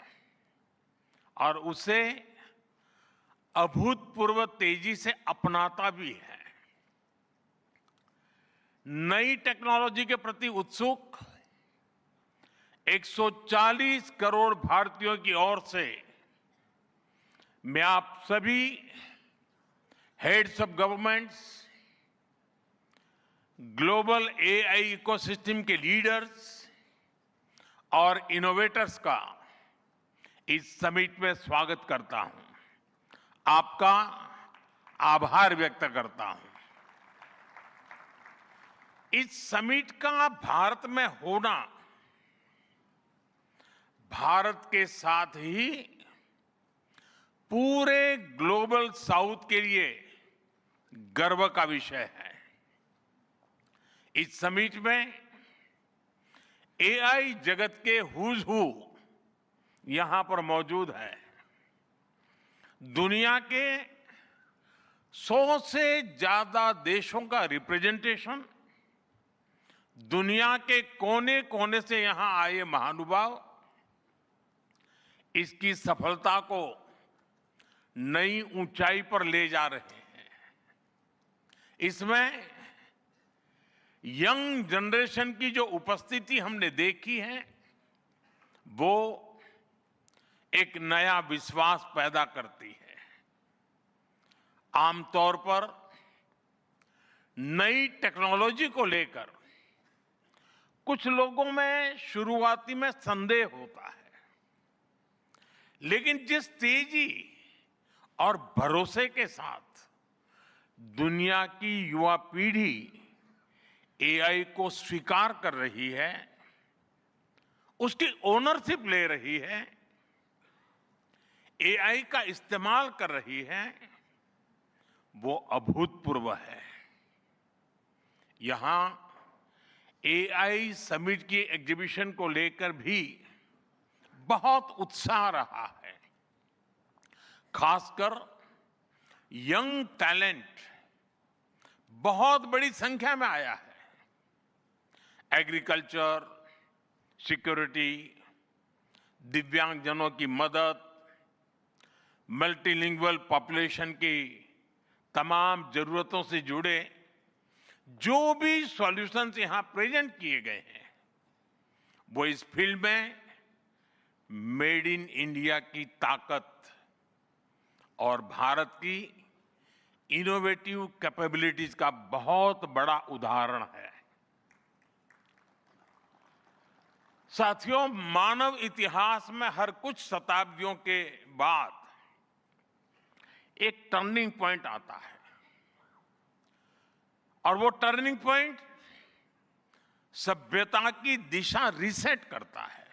J: और उसे अभूतपूर्व तेजी से अपनाता भी है। नई टेक्नोलॉजी के प्रति उत्सुक 140 करोड़ भारतीयों की ओर से मैं आप सभी heads of governments, global AI ecosystem के लीडर्स और इनोवेटर्स का इस समिट में स्वागत करता हूं, आपका आभार व्यक्त करता हूं। इस समिट का भारत में होना भारत के साथ ही पूरे ग्लोबल साउथ के लिए गर्व का विषय है। इस समिट में एआई जगत के हुज हू यहां पर मौजूद है। दुनिया के 100 से ज्यादा देशों का रिप्रेजेंटेशन, दुनिया के कोने कोने से यहां आए महानुभाव इसकी सफलता को नई ऊंचाई पर ले जा रहे हैं। इसमें यंग जनरेशन की जो उपस्थिति हमने देखी है, वो एक नया विश्वास पैदा करती है। आमतौर पर नई टेक्नोलॉजी को लेकर कुछ लोगों में शुरुआती में संदेह होता है, लेकिन जिस तेजी और भरोसे के साथ दुनिया की युवा पीढ़ी एआई को स्वीकार कर रही है, उसकी ओनरशिप ले रही है, एआई का इस्तेमाल कर रही है, वो अभूतपूर्व है। यहां एआई समिट की एग्जीबिशन को लेकर भी बहुत उत्साह रहा है। खासकर यंग टैलेंट बहुत बड़ी संख्या में आया है। एग्रीकल्चर, सिक्योरिटी, दिव्यांगजनों की मदद, मल्टीलिंगुअल पॉपुलेशन की तमाम जरूरतों से जुड़े जो भी सॉल्यूशंस यहां प्रेजेंट किए गए हैं, वो इस फील्ड में मेड इन इंडिया की ताकत और भारत की इनोवेटिव कैपेबिलिटीज का बहुत बड़ा उदाहरण है। साथियों, मानव इतिहास में हर कुछ शताब्दियों के बाद एक टर्निंग पॉइंट आता है और वो टर्निंग पॉइंट सभ्यता की दिशा रीसेट करता है।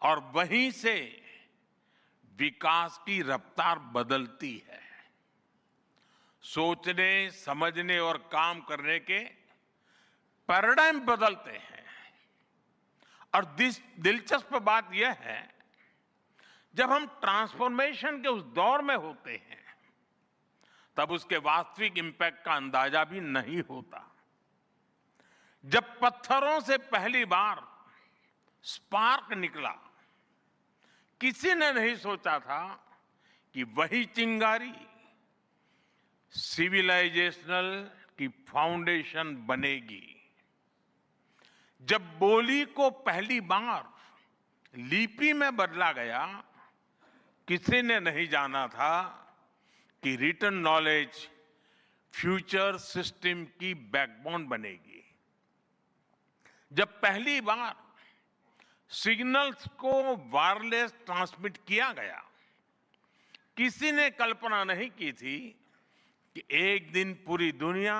J: और वहीं से विकास की रफ्तार बदलती है। सोचने, समझने और काम करने के पैराडाइम बदलते हैं। और दिलचस्प बात यह है, जब हम ट्रांसफॉर्मेशन के उस दौर में होते हैं, तब उसके वास्तविक इंपैक्ट का अंदाजा भी नहीं होता। जब पत्थरों से पहली बार स्पार्क निकला, किसी ने नहीं सोचा था कि वही चिंगारी सिविलाइजेशनल की फाउंडेशन बनेगी। जब बोली को पहली बार लिपि में बदला गया, किसी ने नहीं जाना था कि रिटन नॉलेज फ्यूचर सिस्टम की बैकबोन बनेगी। जब पहली बार सिग्नल्स को वायरलेस ट्रांसमिट किया गया, किसी ने कल्पना नहीं की थी कि एक दिन पूरी दुनिया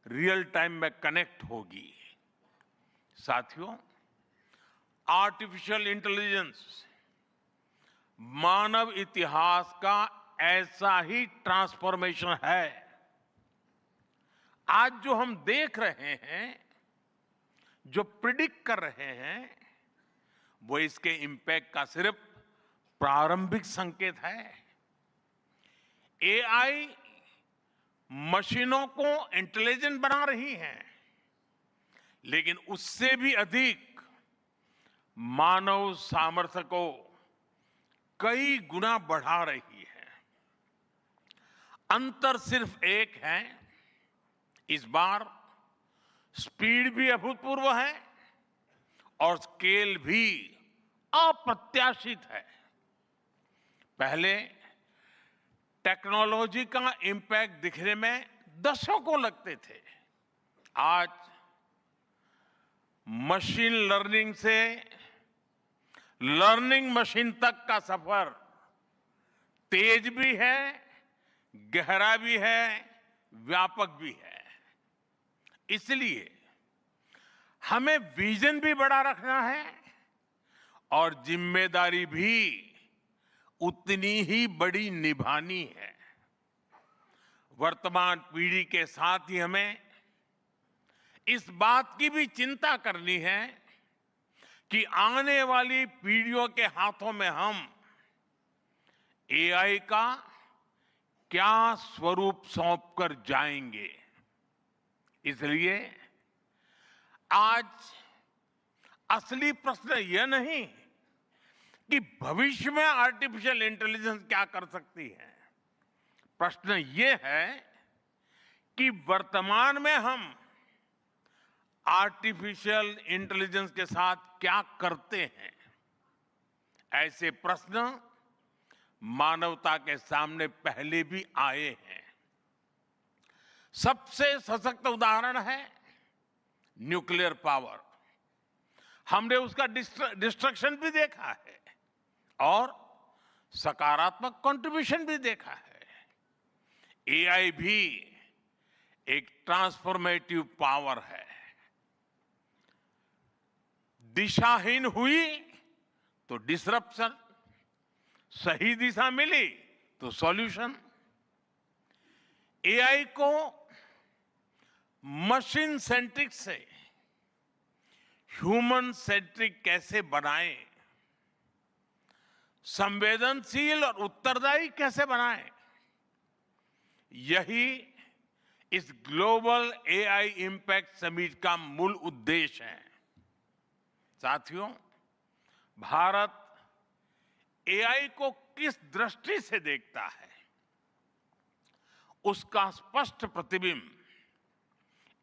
J: रियल टाइम में कनेक्ट होगी। साथियों, आर्टिफिशियल इंटेलिजेंस मानव इतिहास का ऐसा ही ट्रांसफॉर्मेशन है। आज जो हम देख रहे हैं, जो प्रिडिक्ट कर रहे हैं, वो इसके इंपैक्ट का सिर्फ प्रारंभिक संकेत है। एआई मशीनों को इंटेलिजेंट बना रही है, लेकिन उससे भी अधिक मानव सामर्थ्य को कई गुना बढ़ा रही है। अंतर सिर्फ एक है, इस बार स्पीड भी अभूतपूर्व है और स्केल भी अप्रत्याशित है। पहले टेक्नोलॉजी का इंपैक्ट दिखने में दशकों लगते थे। आज मशीन लर्निंग से लर्निंग मशीन तक का सफर तेज भी है, गहरा भी है, व्यापक भी है। इसलिए हमें विजन भी बड़ा रखना है और जिम्मेदारी भी उतनी ही बड़ी निभानी है। वर्तमान पीढ़ी के साथ ही हमें इस बात की भी चिंता करनी है कि आने वाली पीढ़ियों के हाथों में हम एआई का क्या स्वरूप सौंप कर जाएंगे। इसलिए आज असली प्रश्न यह नहीं कि भविष्य में आर्टिफिशियल इंटेलिजेंस क्या कर सकती है। प्रश्न यह है कि वर्तमान में हम आर्टिफिशियल इंटेलिजेंस के साथ क्या करते हैं। ऐसे प्रश्न मानवता के सामने पहले भी आए हैं। सबसे सशक्त उदाहरण है न्यूक्लियर पावर। हमने उसका डिस्ट्रक्शन भी देखा है और सकारात्मक कंट्रीब्यूशन भी देखा है। एआई भी एक ट्रांसफॉर्मेटिव पावर है। दिशाहीन हुई तो डिसरप्शन, सही दिशा मिली तो सॉल्यूशन। एआई को मशीन सेंट्रिक से ह्यूमन सेंट्रिक कैसे बनाएं, संवेदनशील और उत्तरदायी कैसे बनाएं, यही इस ग्लोबल एआई इंपैक्ट समिट का मूल उद्देश्य है। साथियों, भारत एआई को किस दृष्टि से देखता है, उसका स्पष्ट प्रतिबिंब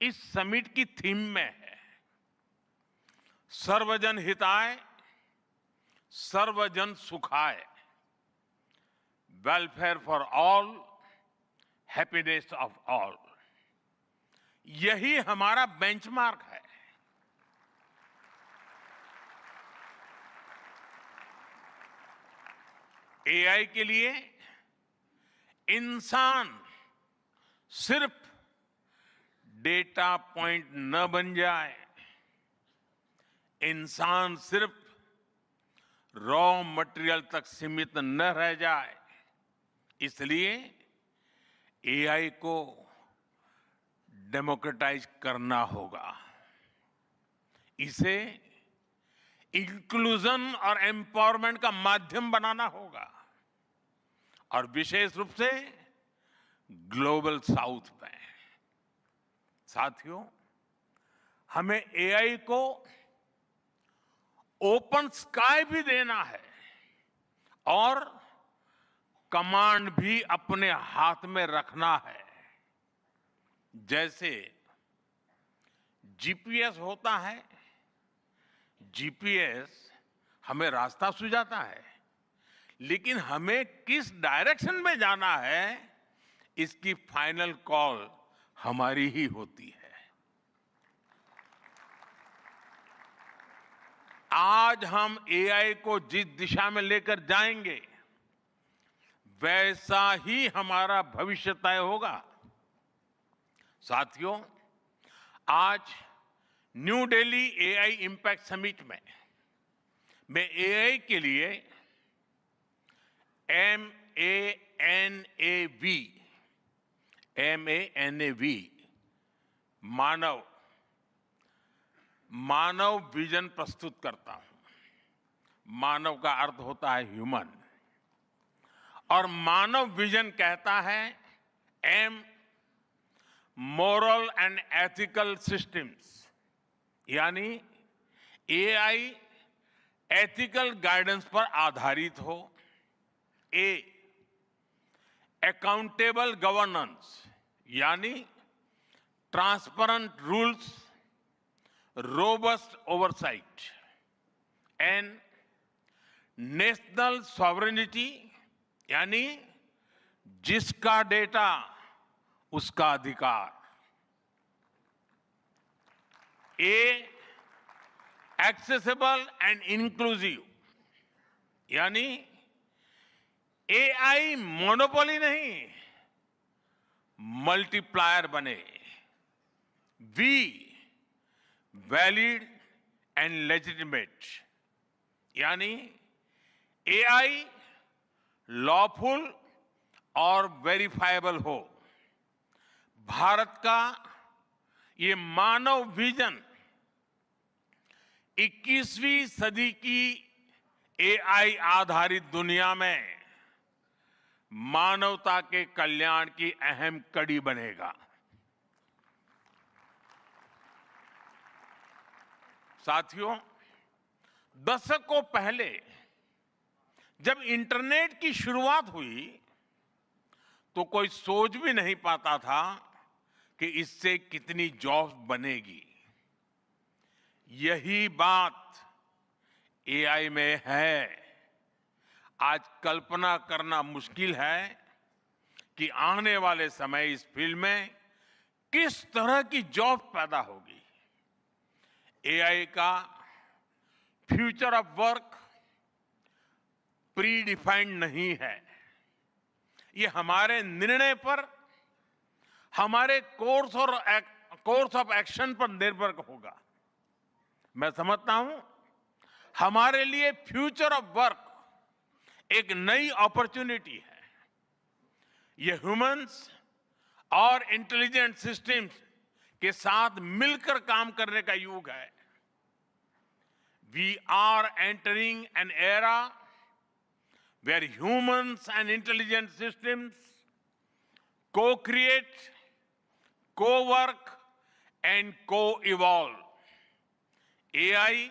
J: इस समिट की थीम में है। सर्वजन हिताय, सर्वजन सुखाय, welfare for all, happiness of all. यही हमारा बेंचमार्क है। एआई के लिए इंसान सिर्फ डेटा पॉइंट न बन जाए, इंसान सिर्फ रॉ मटेरियल तक सीमित न रह जाए, इसलिए एआई को डेमोक्रेटाइज करना होगा। इसे इंक्लूजन और एम्पावरमेंट का माध्यम बनाना होगा, और विशेष रूप से ग्लोबल साउथ में। साथियों, हमें एआई को ओपन स्काई भी देना है और कमांड भी अपने हाथ में रखना है। जैसे जीपीएस होता है, जीपीएस हमें रास्ता सुझाता है, लेकिन हमें किस डायरेक्शन में जाना है, इसकी फाइनल कॉल हमारी ही होती है। आज हम एआई को जिस दिशा में लेकर जाएंगे, वैसा ही हमारा भविष्य तय होगा। साथियों, आज new Delhi AI impact summit में मैं एआई के लिए MANAV मानव विजन प्रस्तुत करता हूं। मानव का अर्थ होता है ह्यूमन, और मानव विजन कहता है M, moral and ethical systems, यानी एआई एथिकल गाइडेंस पर आधारित हो। A, अकाउंटेबल गवर्नेंस, यानी transparent rules, robust oversight. N, national sovereignty, यानी जिसका डेटा उसका अधिकार। A, एक्सेसिबल एंड इंक्लूसिव, यानी एआई मोनोपोली नहीं, मल्टीप्लायर बने। V, वैलिड एंड लेजिटिमेट, यानी एआई लॉफुल और वेरीफाइबल हो। भारत का ये मानव विजन 21वीं सदी की एआई आधारित दुनिया में मानवता के कल्याण की अहम कड़ी बनेगा। साथियों, दशकों पहले जब इंटरनेट की शुरुआत हुई, तो कोई सोच भी नहीं पाता था कि इससे कितनी जॉब्स बनेगी। यही बात एआई में है। आज कल्पना करना मुश्किल है कि आने वाले समय इस फील्ड में किस तरह की जॉब पैदा होगी। एआई का future of work pre defined नहीं है। ये हमारे निर्णय पर, हमारे कोर्स ऑफ एक्शन पर निर्भर होगा। मैं समझता हूं, हमारे लिए फ्यूचर ऑफ वर्क एक नई अपॉर्चुनिटी है। ये ह्यूमंस और इंटेलिजेंट सिस्टम्स के साथ मिलकर काम करने का युग है। We are entering an era where humans and intelligent systems co-create, co-work and co-evolve. AI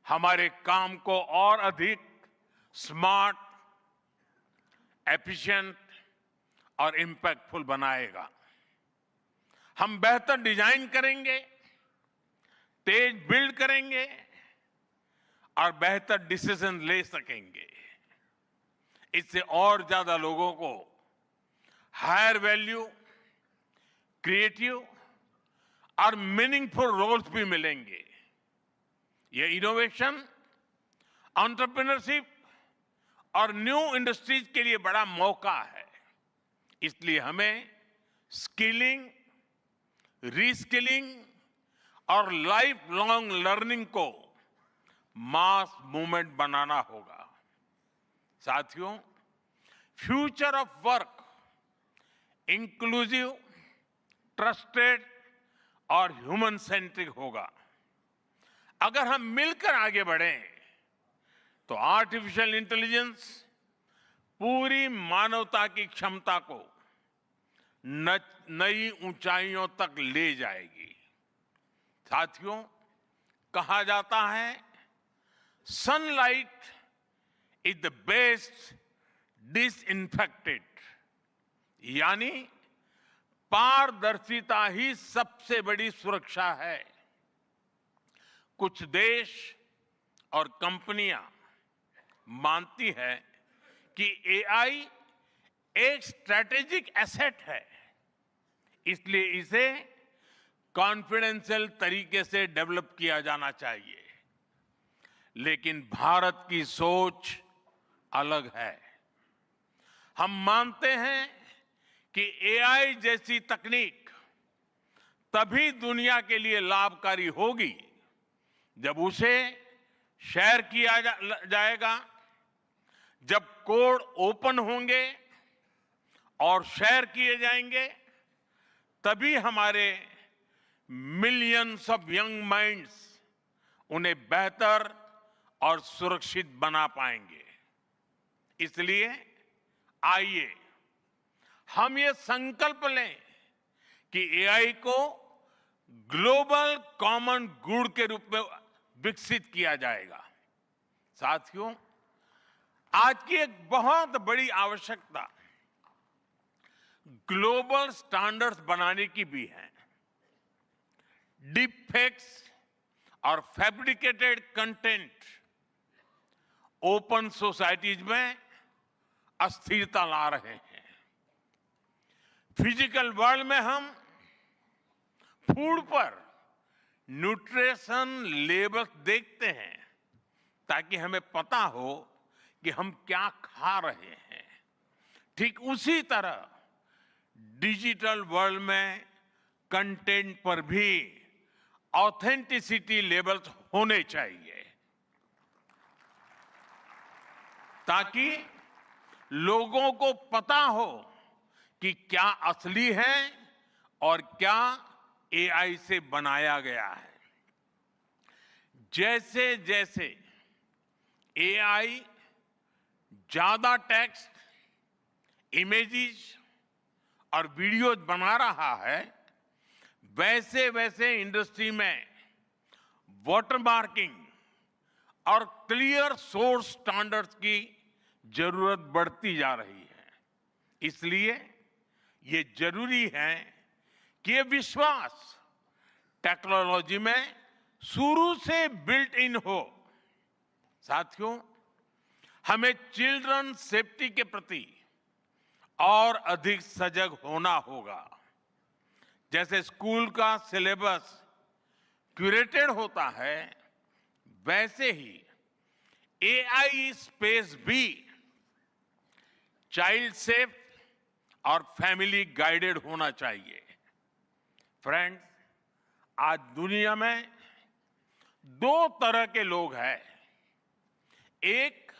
J: हमारे काम को और अधिक स्मार्ट, एफिशिएंट और इंपैक्टफुल बनाएगा। हम बेहतर डिजाइन करेंगे, तेज बिल्ड करेंगे और बेहतर डिसीजन ले सकेंगे। इससे और ज्यादा लोगों को हायर वैल्यू, क्रिएटिव और मीनिंगफुल रोल्स भी मिलेंगे। ये इनोवेशन, एंटरप्रेन्योरशिप और न्यू इंडस्ट्रीज के लिए बड़ा मौका है। इसलिए हमें स्किलिंग, रीस्किलिंग और लाइफ लॉन्ग लर्निंग को मास मूवमेंट बनाना होगा। साथियों, future of work inclusive, trusted और ह्यूमन सेंट्रिक होगा। अगर हम मिलकर आगे बढ़ें तो आर्टिफिशियल इंटेलिजेंस पूरी मानवता की क्षमता को नई ऊंचाइयों तक ले जाएगी। साथियों, कहा जाता है sunlight is the best disinfected, यानी पारदर्शिता ही सबसे बड़ी सुरक्षा है। कुछ देश और कंपनियां मानती है कि एआई एक स्ट्रैटेजिक एसेट है, इसलिए इसे कॉन्फिडेंशियल तरीके से डेवलप किया जाना चाहिए। लेकिन भारत की सोच अलग है। हम मानते हैं कि एआई जैसी तकनीक तभी दुनिया के लिए लाभकारी होगी जब उसे शेयर किया जाएगा, जब कोड ओपन होंगे और शेयर किए जाएंगे, तभी हमारे मिलियंस ऑफ यंग माइंड्स उन्हें बेहतर और सुरक्षित बना पाएंगे। इसलिए आइए हम ये संकल्प लें कि एआई को ग्लोबल कॉमन गुड के रूप में विकसित किया जाएगा। साथियों, आज की एक बहुत बड़ी आवश्यकता ग्लोबल स्टैंडर्ड्स बनाने की भी है। डीप फेक्स और फैब्रिकेटेड कंटेंट ओपन सोसाइटीज में अस्थिरता ला रहे हैं। फिजिकल वर्ल्ड में हम फूड पर न्यूट्रिशन लेबल देखते हैं ताकि हमें पता हो कि हम क्या खा रहे हैं। ठीक उसी तरह डिजिटल वर्ल्ड में कंटेंट पर भी ऑथेंटिसिटी लेबल्स होने चाहिए ताकि लोगों को पता हो कि क्या असली है और क्या एआई से बनाया गया है। जैसे जैसे एआई ज्यादा टेक्स्ट, इमेजेस और वीडियोज बना रहा है, वैसे वैसे इंडस्ट्री में वाटरमार्किंग और क्लियर सोर्स स्टैंडर्ड्स की जरूरत बढ़ती जा रही है। इसलिए ये जरूरी है कि ये विश्वास टेक्नोलॉजी में शुरू से बिल्ट इन हो। साथियों, हमें चिल्ड्रन सेफ्टी के प्रति और अधिक सजग होना होगा। जैसे स्कूल का सिलेबस क्यूरेटेड होता है, वैसे ही एआई स्पेस भी चाइल्ड सेफ और फैमिली गाइडेड होना चाहिए। फ्रेंड्स, आज दुनिया में दो तरह के लोग हैं। एक,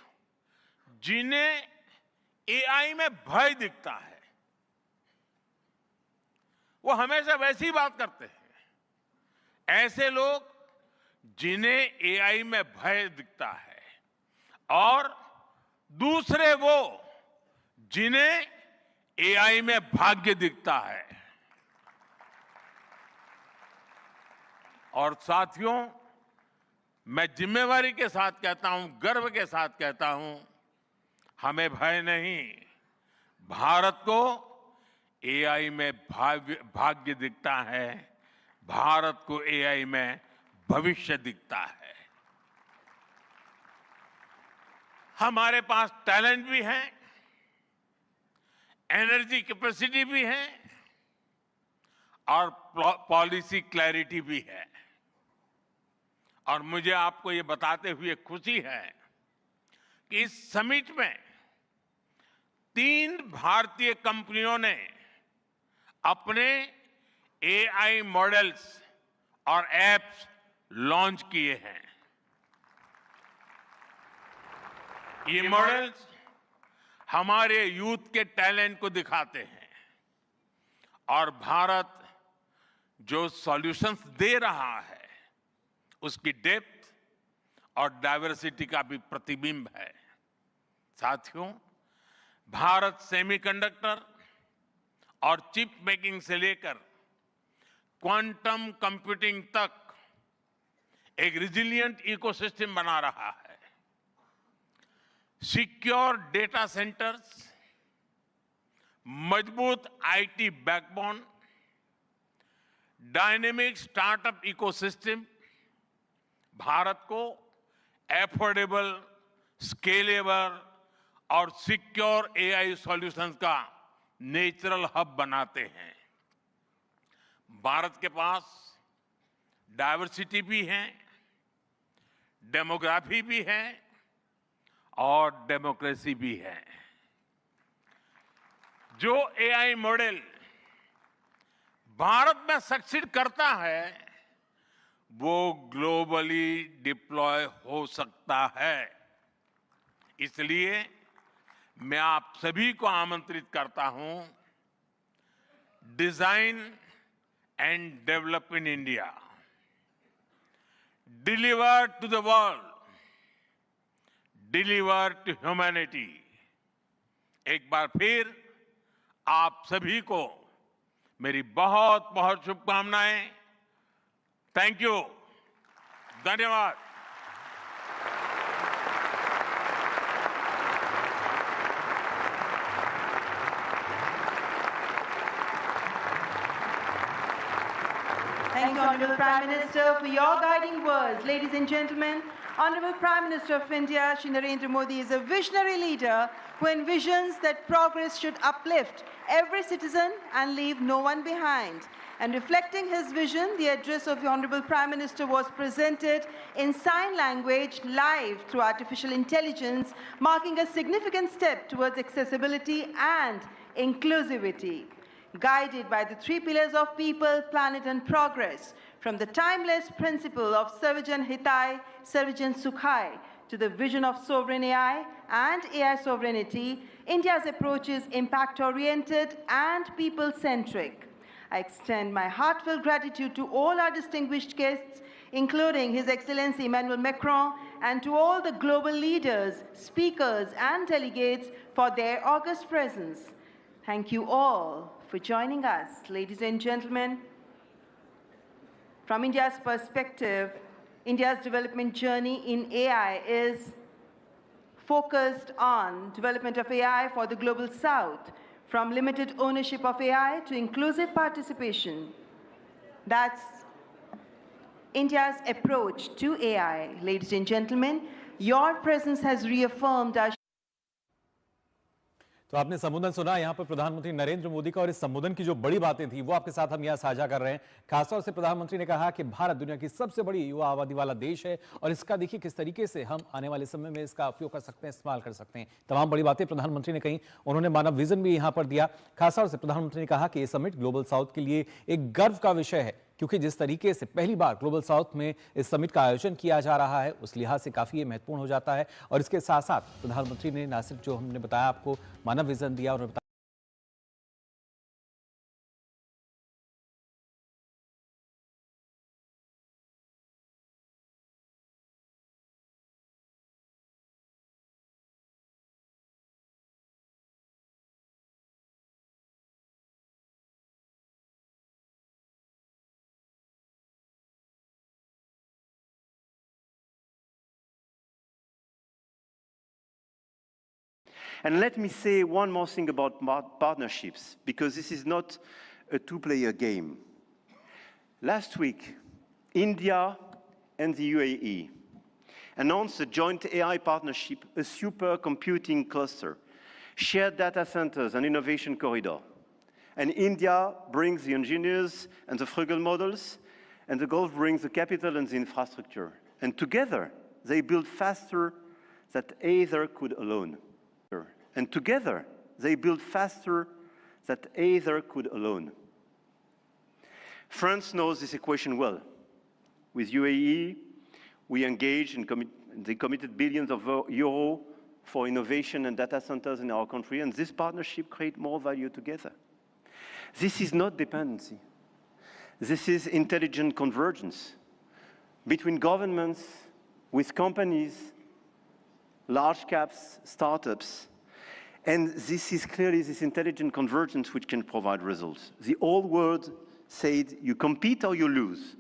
J: जिन्हें एआई में भय दिखता है, वो हमेशा वैसी बात करते हैं। ऐसे लोग जिन्हें एआई में भय दिखता है, और दूसरे वो जिन्हें एआई में भाग्य दिखता है। और साथियों, मैं जिम्मेवारी के साथ कहता हूं, गर्व के साथ कहता हूं, हमें भय नहीं, भारत को एआई में भाग्य दिखता है, भारत को एआई में भविष्य दिखता है। हमारे पास टैलेंट भी है, एनर्जी कैपेसिटी भी है और पॉलिसी क्लैरिटी भी है। और मुझे आपको ये बताते हुए खुशी है कि इस समिट में 3 भारतीय कंपनियों ने अपने एआई मॉडल्स और एप्स लॉन्च किए हैं। ये मॉडल्स हमारे यूथ के टैलेंट को दिखाते हैं और भारत जो सॉल्यूशंस दे रहा है उसकी डेप्थ और डाइवर्सिटी का भी प्रतिबिंब है। साथियों, भारत सेमीकंडक्टर और चिप मेकिंग से लेकर क्वांटम कंप्यूटिंग तक एक रिजिलिएंट इकोसिस्टम बना रहा है। सिक्योर डेटा सेंटर्स, मजबूत IT backbone, dynamic startup ecosystem Bharat को एफोर्डेबल, स्केलेबल और सिक्योर एआई सॉल्यूशंस का नेचुरल हब बनाते हैं। भारत के पास डाइवर्सिटी भी है, डेमोग्राफी भी है और डेमोक्रेसी भी है। जो एआई मॉडल भारत में सक्सीड करता है वो ग्लोबली डिप्लॉय हो सकता है। इसलिए मैं आप सभी को आमंत्रित करता हूं, design and develop in India, deliver to the world, deliver to humanity. एक बार फिर आप सभी को मेरी बहुत बहुत शुभकामनाएं। थैंक यू, धन्यवाद।
B: Thank you, Honorable Prime Minister, for your guiding words. Ladies and gentlemen, Honorable Prime Minister of India, Shri Narendra Modi, is a visionary leader who envisions that progress should uplift every citizen and leave no one behind. And reflecting his vision, the address of the Honorable Prime Minister was presented in sign language live through artificial intelligence, marking a significant step towards accessibility and inclusivity. Guided by the three pillars of people, planet and progress, from the timeless principle of Sarvajan Hitai, Sarvajan Sukhai, to the vision of sovereign AI and AI sovereignty, India's approach is impact-oriented and people-centric. I extend my heartfelt gratitude to all our distinguished guests, including His Excellency Emmanuel Macron, and to all the global leaders, speakers, and delegates for their august presence. Thank you all for joining us. Ladies and gentlemen, from India's perspective, India's development journey in AI is focused on development of AI for the global south, from limited ownership of AI to inclusive participation. That's India's approach to AI. Ladies and gentlemen, your presence has reaffirmed our
K: तो आपने संबोधन सुना यहाँ पर प्रधानमंत्री नरेंद्र मोदी का, और इस संबोधन की जो बड़ी बातें थी वो आपके साथ हम यहाँ साझा कर रहे हैं। खासतौर से प्रधानमंत्री ने कहा कि भारत दुनिया की सबसे बड़ी युवा आबादी वाला देश है और इसका देखिए किस तरीके से हम आने वाले समय में इसका उपयोग कर सकते हैं, इस्तेमाल कर सकते हैं। तमाम बड़ी बातें प्रधानमंत्री ने कही। उन्होंने मानव विजन भी यहाँ पर दिया। खासतौर से प्रधानमंत्री ने कहा कि ये समिट ग्लोबल साउथ के लिए एक गर्व का विषय है, क्योंकि जिस तरीके से पहली बार ग्लोबल साउथ में इस समिट का आयोजन किया जा रहा है उस लिहाज से काफी ये महत्वपूर्ण हो जाता है। और इसके साथ साथ प्रधानमंत्री ने न सिर्फ जो हमने बताया आपको मानव विजन दिया, उन्होंने
I: And let me say one more thing about partnerships, because this is not a two-player game. Last week, India and the UAE announced a joint AI partnership, a supercomputing cluster, shared data centers and innovation corridor. And India brings the engineers and the frugal models, and the Gulf brings the capital and the infrastructure. And together, they build faster than either could alone. And together, they build faster than either could alone. France knows this equation well. With UAE, we engaged and they committed billions of euros for innovation and data centers in our country, and this partnership creates more value together. This is not dependency. This is intelligent convergence between governments, with companies, large caps, startups, and this is clearly this intelligent convergence which can provide results. The old world said you compete or you lose.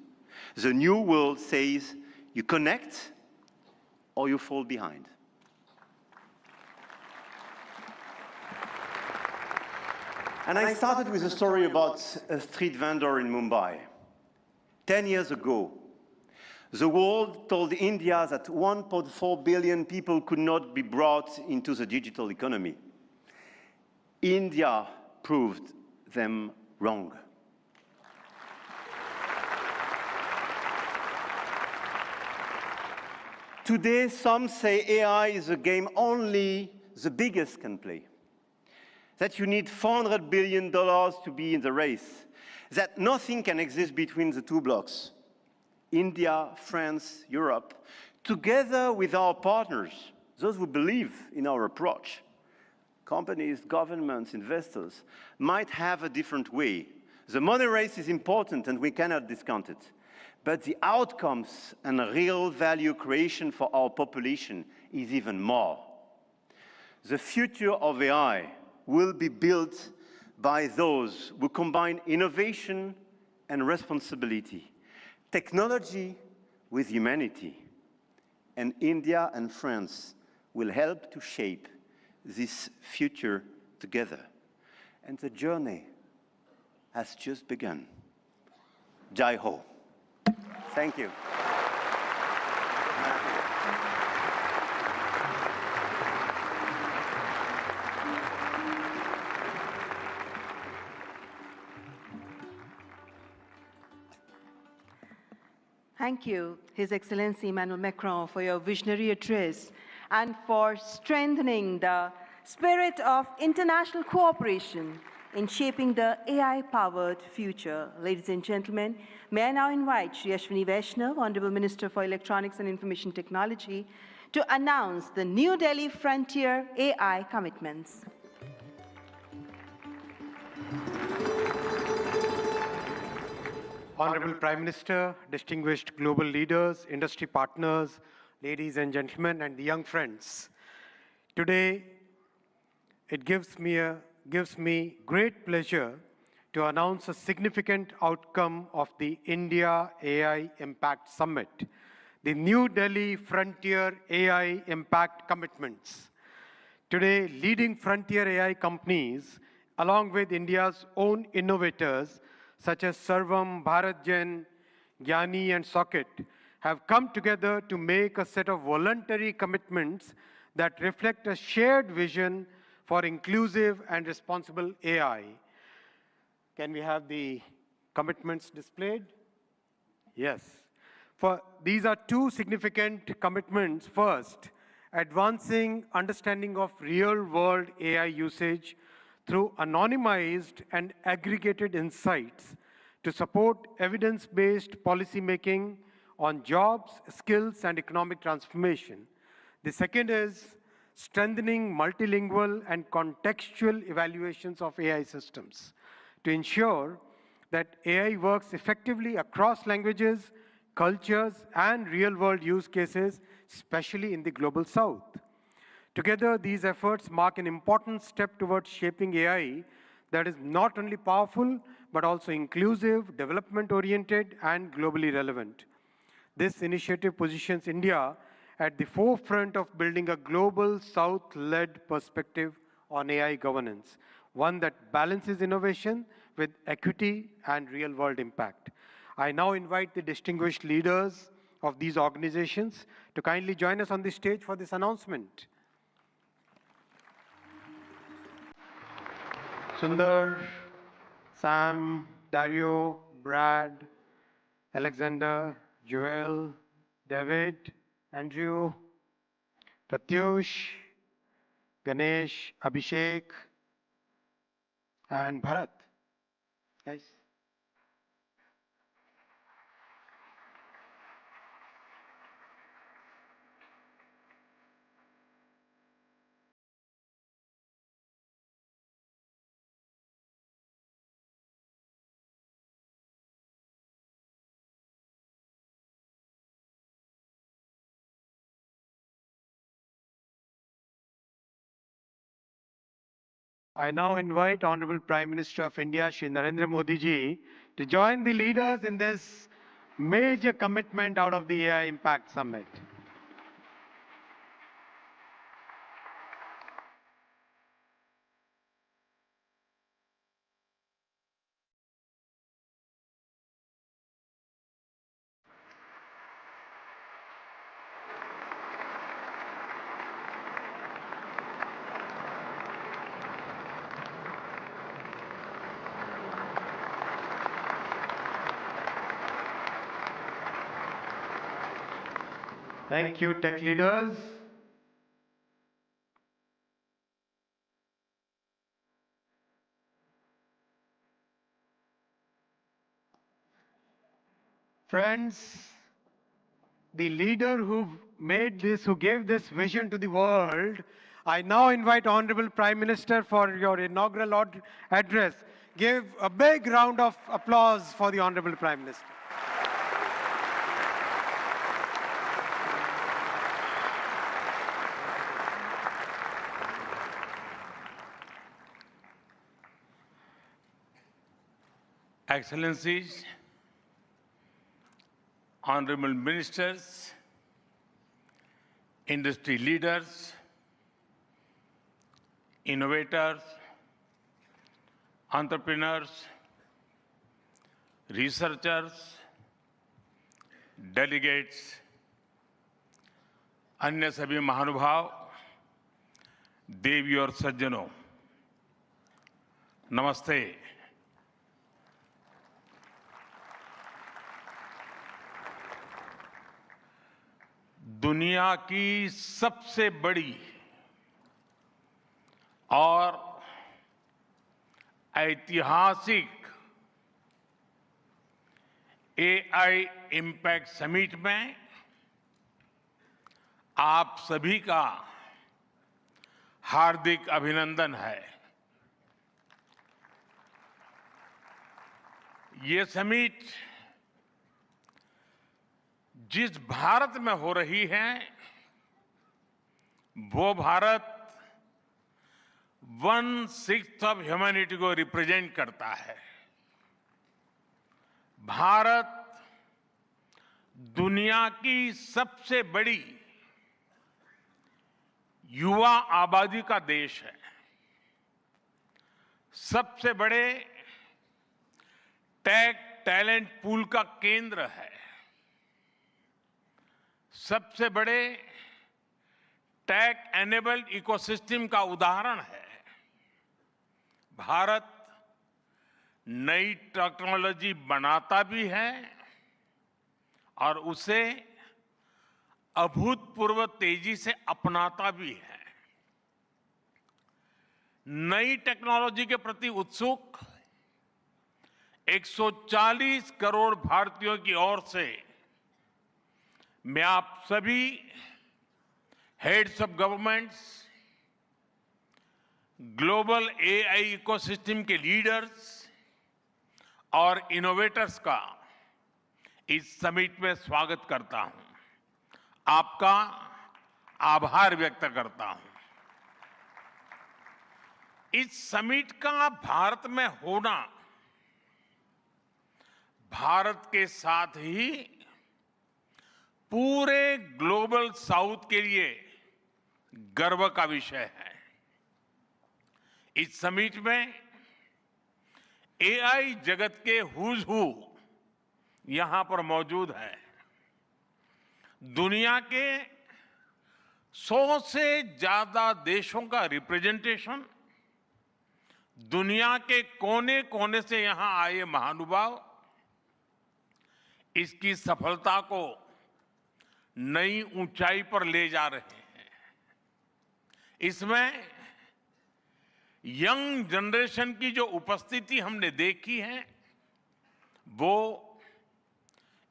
I: The new world says you connect or you fall behind. And I started with a story about a street vendor in Mumbai. 10 years ago, the world told India that 1.4 billion people could not be brought into the digital economy. India proved them wrong. Today, some say AI is a game only the biggest can play. That you need $400 billion to be in the race. That nothing can exist between the two blocks. India, France, Europe, together with our partners, those who believe in our approach, companies, governments, investors, might have a different way. The money race is important and we cannot discount it. But the outcomes and real value creation for our population is even more. The future of AI will be built by those who combine innovation and responsibility, technology with humanity. And India and France will help to shape this future together. And the journey has just begun. Jai Ho. Thank you.
B: Thank you, His Excellency Emmanuel Macron, for your visionary address and for strengthening the spirit of international cooperation in shaping the AI-powered future. Ladies and gentlemen, may I now invite Shri Ashwini Vaishnav, Honorable Minister for Electronics and Information Technology, to announce the New Delhi Frontier AI commitments.
D: Honorable Prime Minister, distinguished global leaders, industry partners, ladies and gentlemen, and the young friends. Today, it gives me great pleasure to announce a significant outcome of the India AI Impact Summit, the New Delhi Frontier AI Impact Commitments. Today, leading frontier AI companies, along with India's own innovators, such as Sarvam, BharatGen, Gyani, and Socket, have come together to make a set of voluntary commitments that reflect a shared vision for inclusive and responsible AI. Can we have the commitments displayed? Yes. These are two significant commitments. First, advancing understanding of real-world AI usage through anonymized and aggregated insights to support evidence-based policymaking on jobs, skills, and economic transformation. The second is strengthening multilingual and contextual evaluations of AI systems to ensure that AI works effectively across languages, cultures, and real-world use cases, especially in the Global South. Together, these efforts mark an important step towards shaping AI that is not only powerful, but also inclusive, development-oriented, and globally relevant. This initiative positions India at the forefront of building a global South-led perspective on AI governance, one that balances innovation with equity and real-world impact. I now invite the distinguished leaders of these organizations to kindly join us on the stage for this announcement. Sundar, Sam, Dario, Brad, Alexander, Joel, David, Andrew, Pratyush, Ganesh, Abhishek, and Bharat. Guys. I now invite Honorable Prime Minister of India, Shri Narendra Modi ji, to join the leaders in this major commitment out of the AI Impact Summit. Thank you, tech leaders. Friends, the leader who made this, who gave this vision to the world, I now invite Honorable Prime Minister for your inaugural address. Give a big round of applause for the Honorable Prime Minister.
J: Excellencies, honorable ministers, industry leaders, innovators, entrepreneurs, researchers, delegates, अन्य सभी महानुभाव, देवी और सज्जनों, नमस्ते। दुनिया की सबसे बड़ी और ऐतिहासिक एआई इम्पैक्ट समिट में आप सभी का हार्दिक अभिनंदन है। ये समिट जिस भारत में हो रही है, वो भारत 1/6 ऑफ ह्यूमैनिटी को रिप्रेजेंट करता है। भारत दुनिया की सबसे बड़ी युवा आबादी का देश है, सबसे बड़े टेक टैलेंट पूल का केंद्र है, सबसे बड़े टेक एनेबल्ड इकोसिस्टम का उदाहरण है। भारत नई टेक्नोलॉजी बनाता भी है और उसे अभूतपूर्व तेजी से अपनाता भी है। नई टेक्नोलॉजी के प्रति उत्सुक 140 करोड़ भारतीयों की ओर से मैं आप सभी heads of governments, global AI ecosystem के लीडर्स और इनोवेटर्स का इस समिट में स्वागत करता हूं, आपका आभार व्यक्त करता हूं। इस समिट का भारत में होना भारत के साथ ही पूरे ग्लोबल साउथ के लिए गर्व का विषय है। इस समिट में एआई जगत के हुज हू यहां पर मौजूद है। दुनिया के 100 से ज्यादा देशों का रिप्रेजेंटेशन, दुनिया के कोने कोने से यहां आए महानुभाव इसकी सफलता को नई ऊंचाई पर ले जा रहे हैं। इसमें यंग जनरेशन की जो उपस्थिति हमने देखी है, वो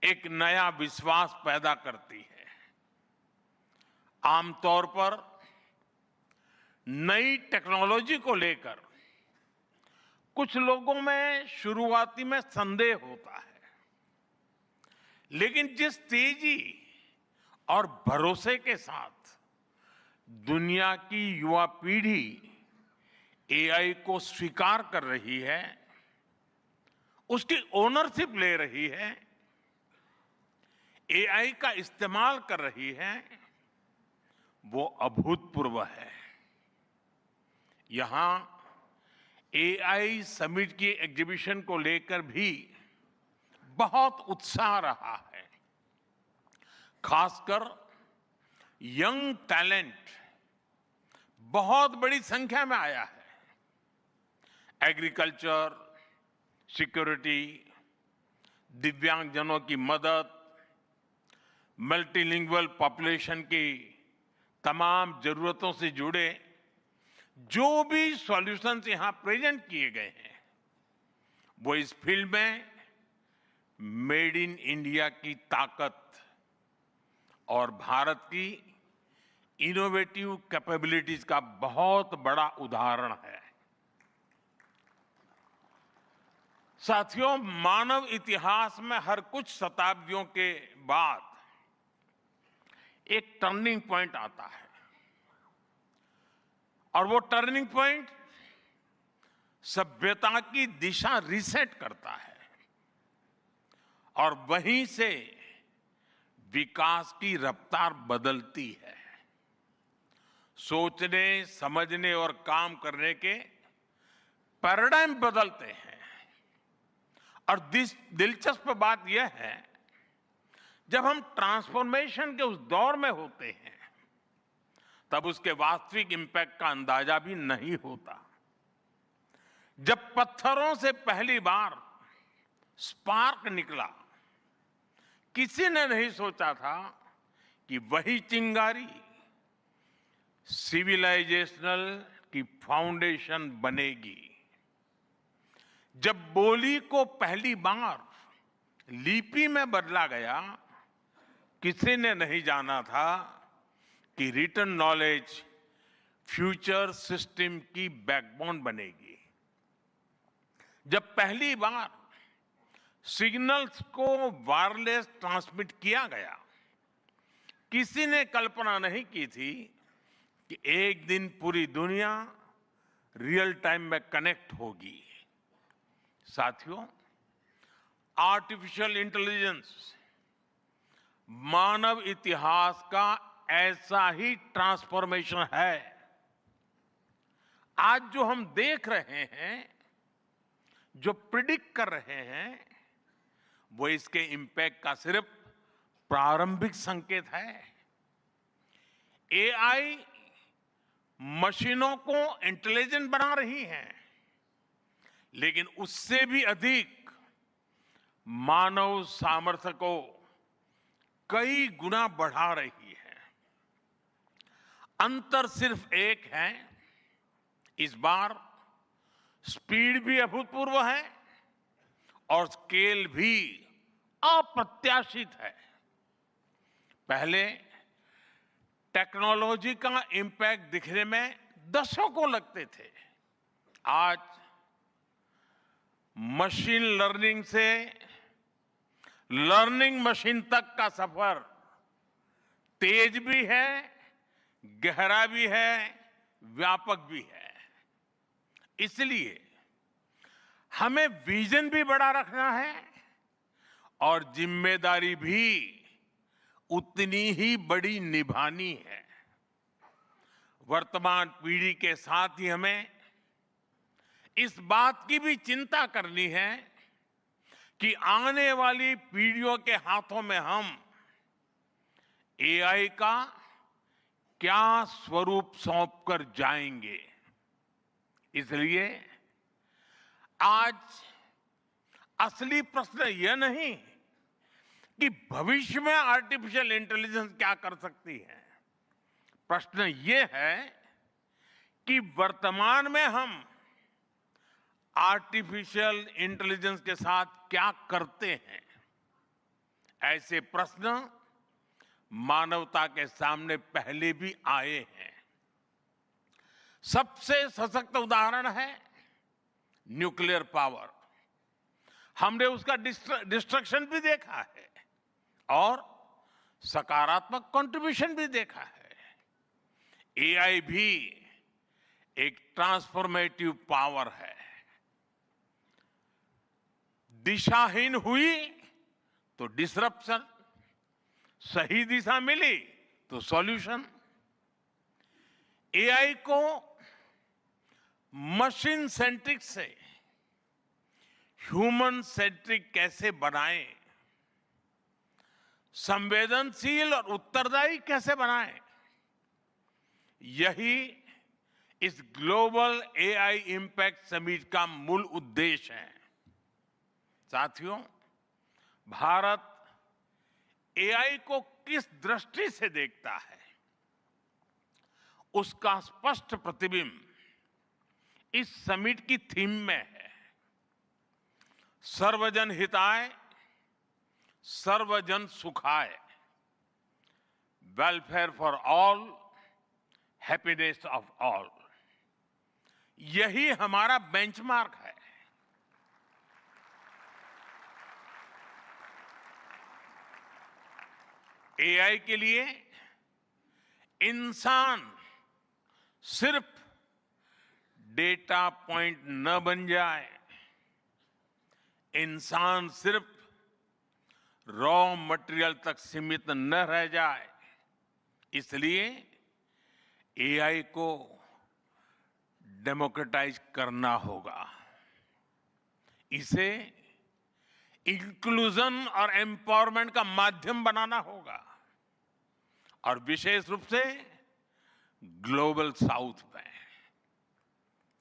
J: एक नया विश्वास पैदा करती है। आमतौर पर नई टेक्नोलॉजी को लेकर कुछ लोगों में शुरुआती में संदेह होता है, लेकिन जिस तेजी और भरोसे के साथ दुनिया की युवा पीढ़ी एआई को स्वीकार कर रही है, उसकी ओनरशिप ले रही है, एआई का इस्तेमाल कर रही है, वो अभूतपूर्व है। यहां एआई समिट की एग्जीबिशन को लेकर भी बहुत उत्साह रहा है। खासकर यंग टैलेंट बहुत बड़ी संख्या में आया है। एग्रीकल्चर, सिक्योरिटी, दिव्यांगजनों की मदद, मल्टीलिंगुअल पॉपुलेशन की तमाम जरूरतों से जुड़े जो भी सॉल्यूशंस यहां प्रेजेंट किए गए हैं, वो इस फील्ड में मेड इन इंडिया की ताकत और भारत की इनोवेटिव कैपेबिलिटीज का बहुत बड़ा उदाहरण है। साथियों, मानव इतिहास में हर कुछ शताब्दियों के बाद एक टर्निंग पॉइंट आता है, और वो टर्निंग पॉइंट सभ्यता की दिशा रीसेट करता है और वहीं से विकास की रफ्तार बदलती है। सोचने, समझने और काम करने के पैराडाइम बदलते हैं। और दिलचस्प बात यह है, जब हम ट्रांसफॉर्मेशन के उस दौर में होते हैं, तब उसके वास्तविक इंपैक्ट का अंदाजा भी नहीं होता। जब पत्थरों से पहली बार स्पार्क निकला, किसी ने नहीं सोचा था कि वही चिंगारी सिविलाइजेशनल की फाउंडेशन बनेगी। जब बोली को पहली बार लिपि में बदला गया, किसी ने नहीं जाना था कि रिटन नॉलेज फ्यूचर सिस्टम की बैकबोन बनेगी। जब पहली बार सिग्नल्स को वायरलेस ट्रांसमिट किया गया, किसी ने कल्पना नहीं की थी कि एक दिन पूरी दुनिया रियल टाइम में कनेक्ट होगी। साथियों, आर्टिफिशियल इंटेलिजेंस मानव इतिहास का ऐसा ही ट्रांसफॉर्मेशन है। आज जो हम देख रहे हैं, जो प्रिडिक्ट कर रहे हैं, वो इसके इंपैक्ट का सिर्फ प्रारंभिक संकेत है। एआई मशीनों को इंटेलिजेंट बना रही है, लेकिन उससे भी अधिक मानव सामर्थ्य को कई गुना बढ़ा रही है। अंतर सिर्फ एक है, इस बार स्पीड भी अभूतपूर्व है और स्केल भी अप्रत्याशित है। पहले टेक्नोलॉजी का इंपैक्ट दिखने में दशकों लगते थे। आज मशीन लर्निंग से लर्निंग मशीन तक का सफर तेज भी है, गहरा भी है, व्यापक भी है। इसलिए हमें विजन भी बड़ा रखना है और जिम्मेदारी भी उतनी ही बड़ी निभानी है। वर्तमान पीढ़ी के साथ ही हमें इस बात की भी चिंता करनी है कि आने वाली पीढ़ियों के हाथों में हम एआई का क्या स्वरूप सौंप कर जाएंगे। इसलिए आज असली प्रश्न यह नहीं कि भविष्य में आर्टिफिशियल इंटेलिजेंस क्या कर सकती है। प्रश्न यह है कि वर्तमान में हम आर्टिफिशियल इंटेलिजेंस के साथ क्या करते हैं। ऐसे प्रश्न मानवता के सामने पहले भी आए हैं। सबसे सशक्त उदाहरण है न्यूक्लियर पावर। हमने उसका डिस्ट्रक्शन भी देखा है और सकारात्मक कंट्रीब्यूशन भी देखा है। एआई भी एक ट्रांसफॉर्मेटिव पावर है। दिशाहीन हुई तो डिसरप्शन, सही दिशा मिली तो सॉल्यूशन। एआई को मशीन सेंट्रिक से ह्यूमन सेंट्रिक कैसे बनाएं, संवेदनशील और उत्तरदायी कैसे बनाएं, यही इस ग्लोबल एआई इंपैक्ट समिट का मूल उद्देश्य है। साथियों, भारत एआई को किस दृष्टि से देखता है, उसका स्पष्ट प्रतिबिंब इस समिट की थीम में है। सर्वजन हिताय, सर्वजन सुखाय, welfare for all, happiness of all, यही हमारा बेंचमार्क है। एआई के लिए इंसान सिर्फ डेटा पॉइंट न बन जाए, इंसान सिर्फ रॉ मटेरियल तक सीमित न रह जाए, इसलिए एआई को डेमोक्रेटाइज करना होगा। इसे इंक्लूजन और एम्पावरमेंट का माध्यम बनाना होगा, और विशेष रूप से ग्लोबल साउथ में।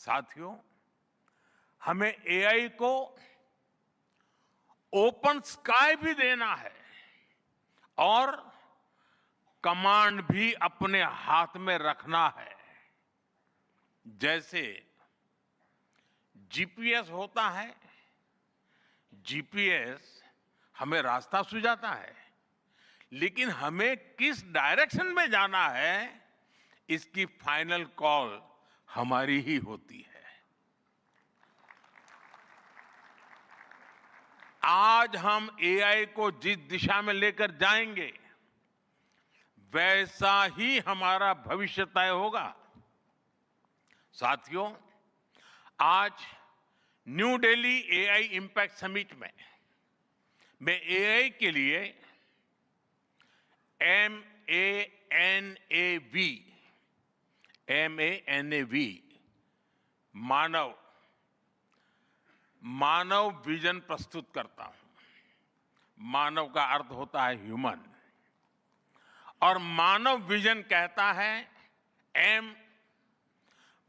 J: साथियों, हमें एआई को ओपन स्काई भी देना है और कमांड भी अपने हाथ में रखना है। जैसे जीपीएस होता है, जीपीएस हमें रास्ता सुझाता है, लेकिन हमें किस डायरेक्शन में जाना है, इसकी फाइनल कॉल हमारी ही होती है। आज हम एआई को जिस दिशा में लेकर जाएंगे, वैसा ही हमारा भविष्य तय होगा। साथियों, आज new Delhi AI impact summit में मैं एआई के लिए MANAV मानव विजन प्रस्तुत करता हूं। मानव का अर्थ होता है ह्यूमन, और मानव विजन कहता है M,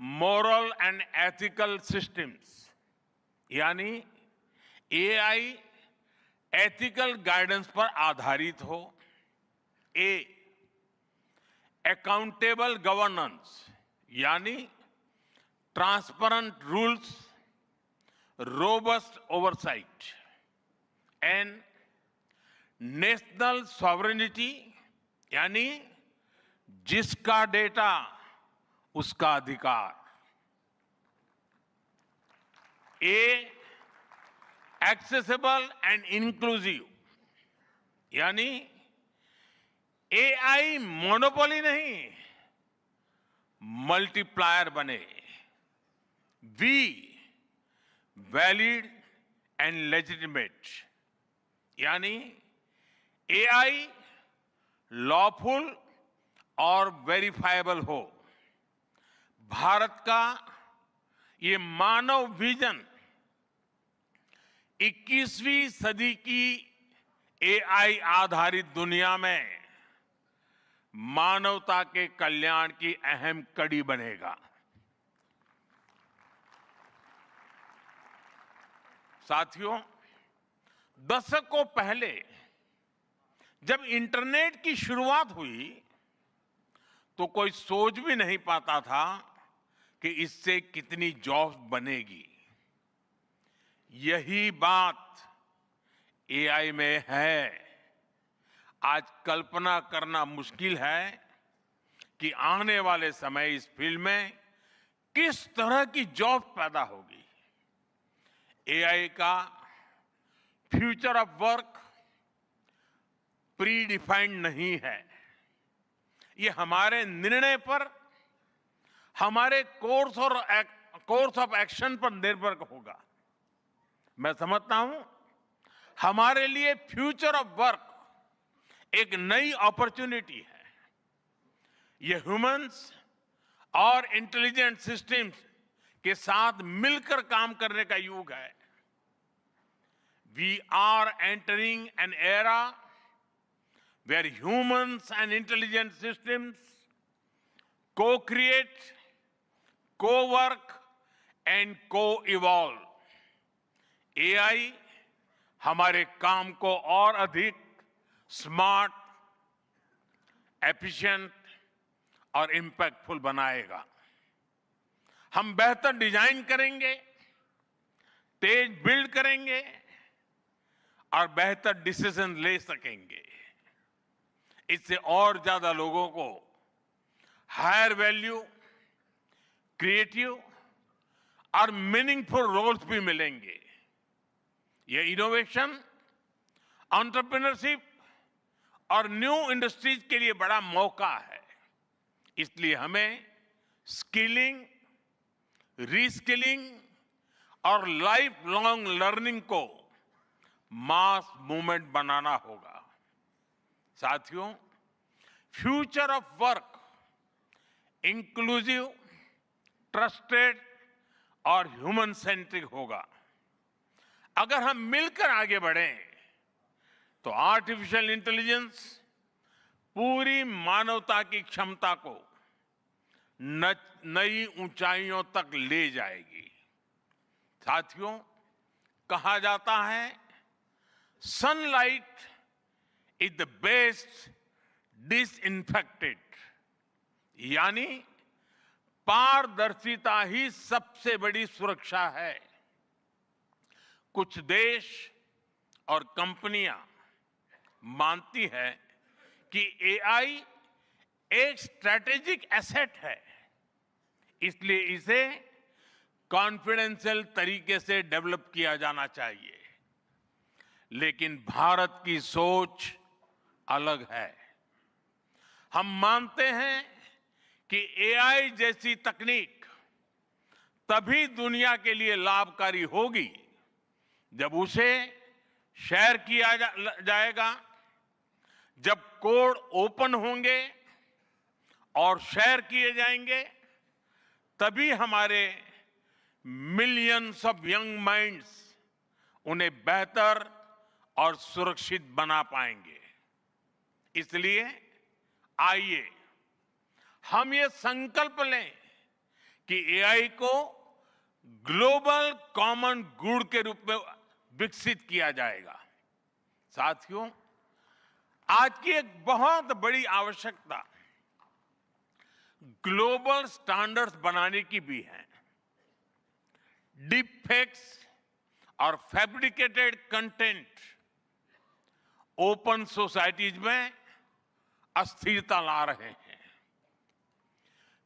J: moral and ethical systems, यानी एआई एथिकल गाइडेंस पर आधारित हो। A, अकाउंटेबल गवर्नेंस, यानी transparent rules, robust oversight. N, national sovereignty, यानी जिसका डेटा उसका अधिकार। A, एक्सेसिबल एंड इंक्लूसिव, यानी एआई मोनोपोली नहीं, मल्टीप्लायर बने। V, वैलिड एंड लेजिटिमेट, यानी एआई लॉफुल और वेरीफाइबल हो। भारत का ये मानव विजन 21वीं सदी की एआई आधारित दुनिया में मानवता के कल्याण की अहम कड़ी बनेगा। साथियों, दशकों पहले जब इंटरनेट की शुरुआत हुई तो कोई सोच भी नहीं पाता था कि इससे कितनी जॉब्स बनेगी। यही बात एआई में है। आज कल्पना करना मुश्किल है कि आने वाले समय इस फील्ड में किस तरह की जॉब पैदा होगी। एआई का future of work pre defined नहीं है। ये हमारे निर्णय पर, हमारे कोर्स ऑफ एक्शन पर निर्भर होगा। मैं समझता हूं हमारे लिए फ्यूचर ऑफ वर्क एक नई अपॉर्चुनिटी है। ये ह्यूमंस और इंटेलिजेंट सिस्टम्स के साथ मिलकर काम करने का युग है। We are entering an era where humans and intelligent systems co-create, co-work and co-evolve. AI हमारे काम को और अधिक स्मार्ट, एफिशिएंट और इंपैक्टफुल बनाएगा। हम बेहतर डिजाइन करेंगे, तेज बिल्ड करेंगे और बेहतर डिसीजन ले सकेंगे। इससे और ज्यादा लोगों को हायर वैल्यू, क्रिएटिव और मीनिंगफुल रोल्स भी मिलेंगे। ये इनोवेशन, एंटरप्रेन्योरशिप और न्यू इंडस्ट्रीज के लिए बड़ा मौका है। इसलिए हमें स्किलिंग, रीस्किलिंग और लाइफ लॉन्ग लर्निंग को मास मूवमेंट बनाना होगा। साथियों, future of work inclusive, trusted और ह्यूमन सेंट्रिक होगा। अगर हम मिलकर आगे बढ़ें तो आर्टिफिशियल इंटेलिजेंस पूरी मानवता की क्षमता को नई ऊंचाइयों तक ले जाएगी। साथियों, कहा जाता है sunlight is the best disinfectant, यानी पारदर्शिता ही सबसे बड़ी सुरक्षा है। कुछ देश और कंपनियां मानती है कि एआई एक स्ट्रैटेजिक एसेट है, इसलिए इसे कॉन्फिडेंशियल तरीके से डेवलप किया जाना चाहिए। लेकिन भारत की सोच अलग है। हम मानते हैं कि एआई जैसी तकनीक तभी दुनिया के लिए लाभकारी होगी जब उसे शेयर किया जाएगा, जब कोड ओपन होंगे और शेयर किए जाएंगे, तभी हमारे मिलियंस ऑफ यंग माइंड्स उन्हें बेहतर और सुरक्षित बना पाएंगे। इसलिए आइए हम ये संकल्प लें कि एआई को ग्लोबल कॉमन गुड के रूप में विकसित किया जाएगा। साथियों, आज की एक बहुत बड़ी आवश्यकता ग्लोबल स्टैंडर्ड्स बनाने की भी है। डीप फेक्स और फैब्रिकेटेड कंटेंट ओपन सोसाइटीज में अस्थिरता ला रहे हैं।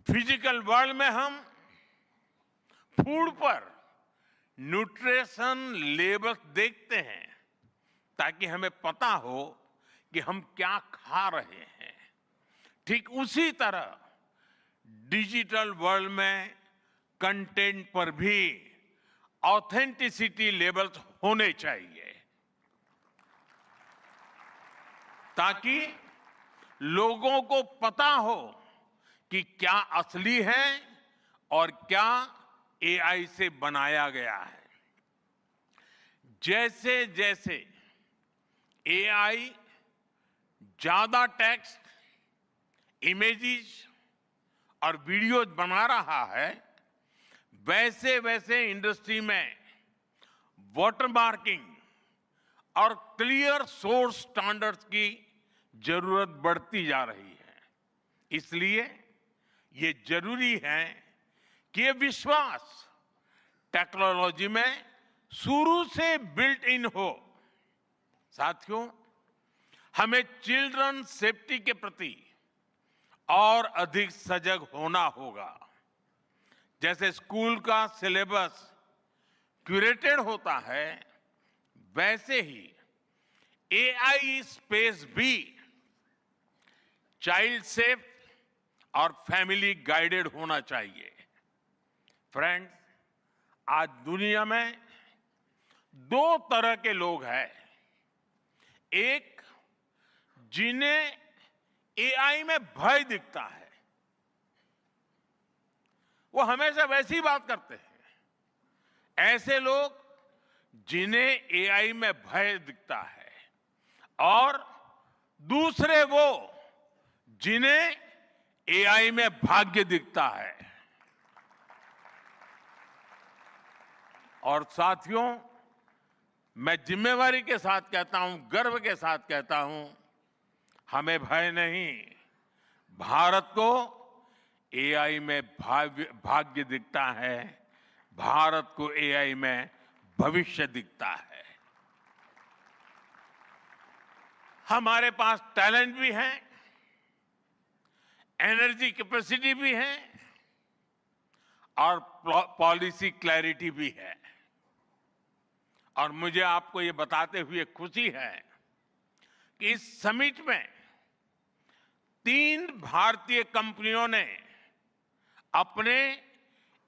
J: फिजिकल वर्ल्ड में हम फूड पर न्यूट्रिशन लेबल्स देखते हैं ताकि हमें पता हो कि हम क्या खा रहे हैं। ठीक उसी तरह डिजिटल वर्ल्ड में कंटेंट पर भी ऑथेंटिसिटी लेबल्स होने चाहिए ताकि लोगों को पता हो कि क्या असली है और क्या एआई से बनाया गया है। जैसे जैसे एआई ज्यादा टेक्स्ट, इमेजेस और वीडियोज बना रहा है, वैसे वैसे इंडस्ट्री में वाटरमार्किंग और क्लियर सोर्स स्टैंडर्ड्स की जरूरत बढ़ती जा रही है। इसलिए ये जरूरी है कि ये विश्वास टेक्नोलॉजी में शुरू से बिल्ट इन हो। साथियों, हमें चिल्ड्रन सेफ्टी के प्रति और अधिक सजग होना होगा। जैसे स्कूल का सिलेबस क्यूरेटेड होता है, वैसे ही एआई स्पेस भी चाइल्ड सेफ और फैमिली गाइडेड होना चाहिए। फ्रेंड्स, आज दुनिया में दो तरह के लोग हैं। एक, जिन्हें एआई में भय दिखता है, वो हमेशा वैसी बात करते हैं। ऐसे लोग जिन्हें एआई में भय दिखता है, और दूसरे वो जिन्हें एआई में भाग्य दिखता है। और साथियों, मैं जिम्मेवारी के साथ कहता हूं, गर्व के साथ कहता हूं, हमें भय नहीं, भारत को एआई में भाग्य दिखता है, भारत को एआई में भविष्य दिखता है। हमारे पास टैलेंट भी है, एनर्जी कैपेसिटी भी है, और पॉलिसी क्लैरिटी भी है। और मुझे आपको ये बताते हुए खुशी है कि इस समिट में 3 भारतीय कंपनियों ने अपने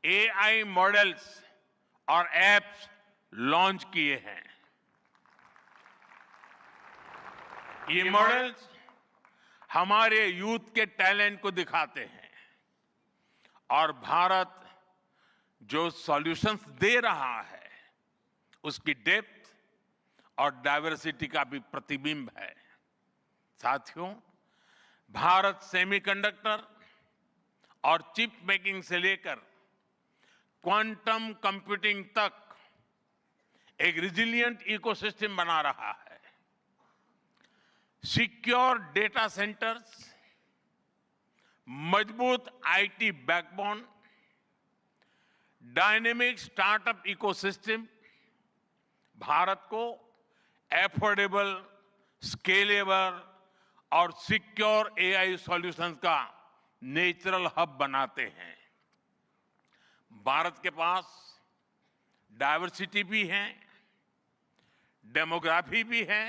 J: एआई मॉडल्स और एप्स लॉन्च किए हैं। ये मॉडल्स हमारे यूथ के टैलेंट को दिखाते हैं, और भारत जो सॉल्यूशंस दे रहा है उसकी डेप्थ और डाइवर्सिटी का भी प्रतिबिंब है। साथियों, भारत सेमीकंडक्टर और चिप मेकिंग से लेकर क्वांटम कंप्यूटिंग तक एक रिजिलिएंट इकोसिस्टम बना रहा है। सिक्योर डेटा सेंटर्स, मजबूत IT backbone, dynamic startup ecosystem Bharat को एफोर्डेबल, स्केलेबल और सिक्योर एआई सॉल्यूशंस का नेचुरल हब बनाते हैं। भारत के पास डाइवर्सिटी भी है, डेमोग्राफी भी है,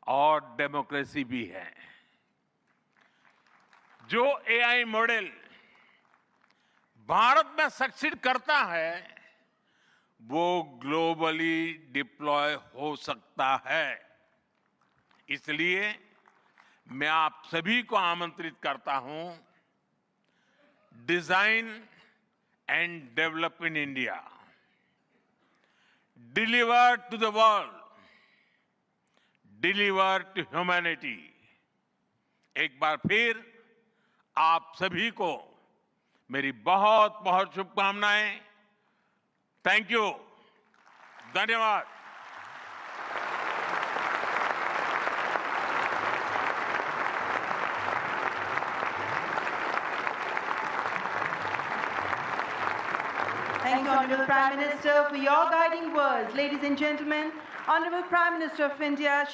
J: और डेमोक्रेसी भी है। जो एआई मॉडल भारत में सक्सीड करता है, वो ग्लोबली डिप्लॉय हो सकता है। इसलिए मैं आप सभी को आमंत्रित करता हूं, design and develop in India, deliver to the world, deliver to humanity. एक बार फिर आप सभी को मेरी बहुत बहुत शुभकामनाएं। थैंक यू, धन्यवाद।
B: Thank you, Honorable Prime Minister, for your guiding words. Ladies and gentlemen, Honorable Prime Minister of India,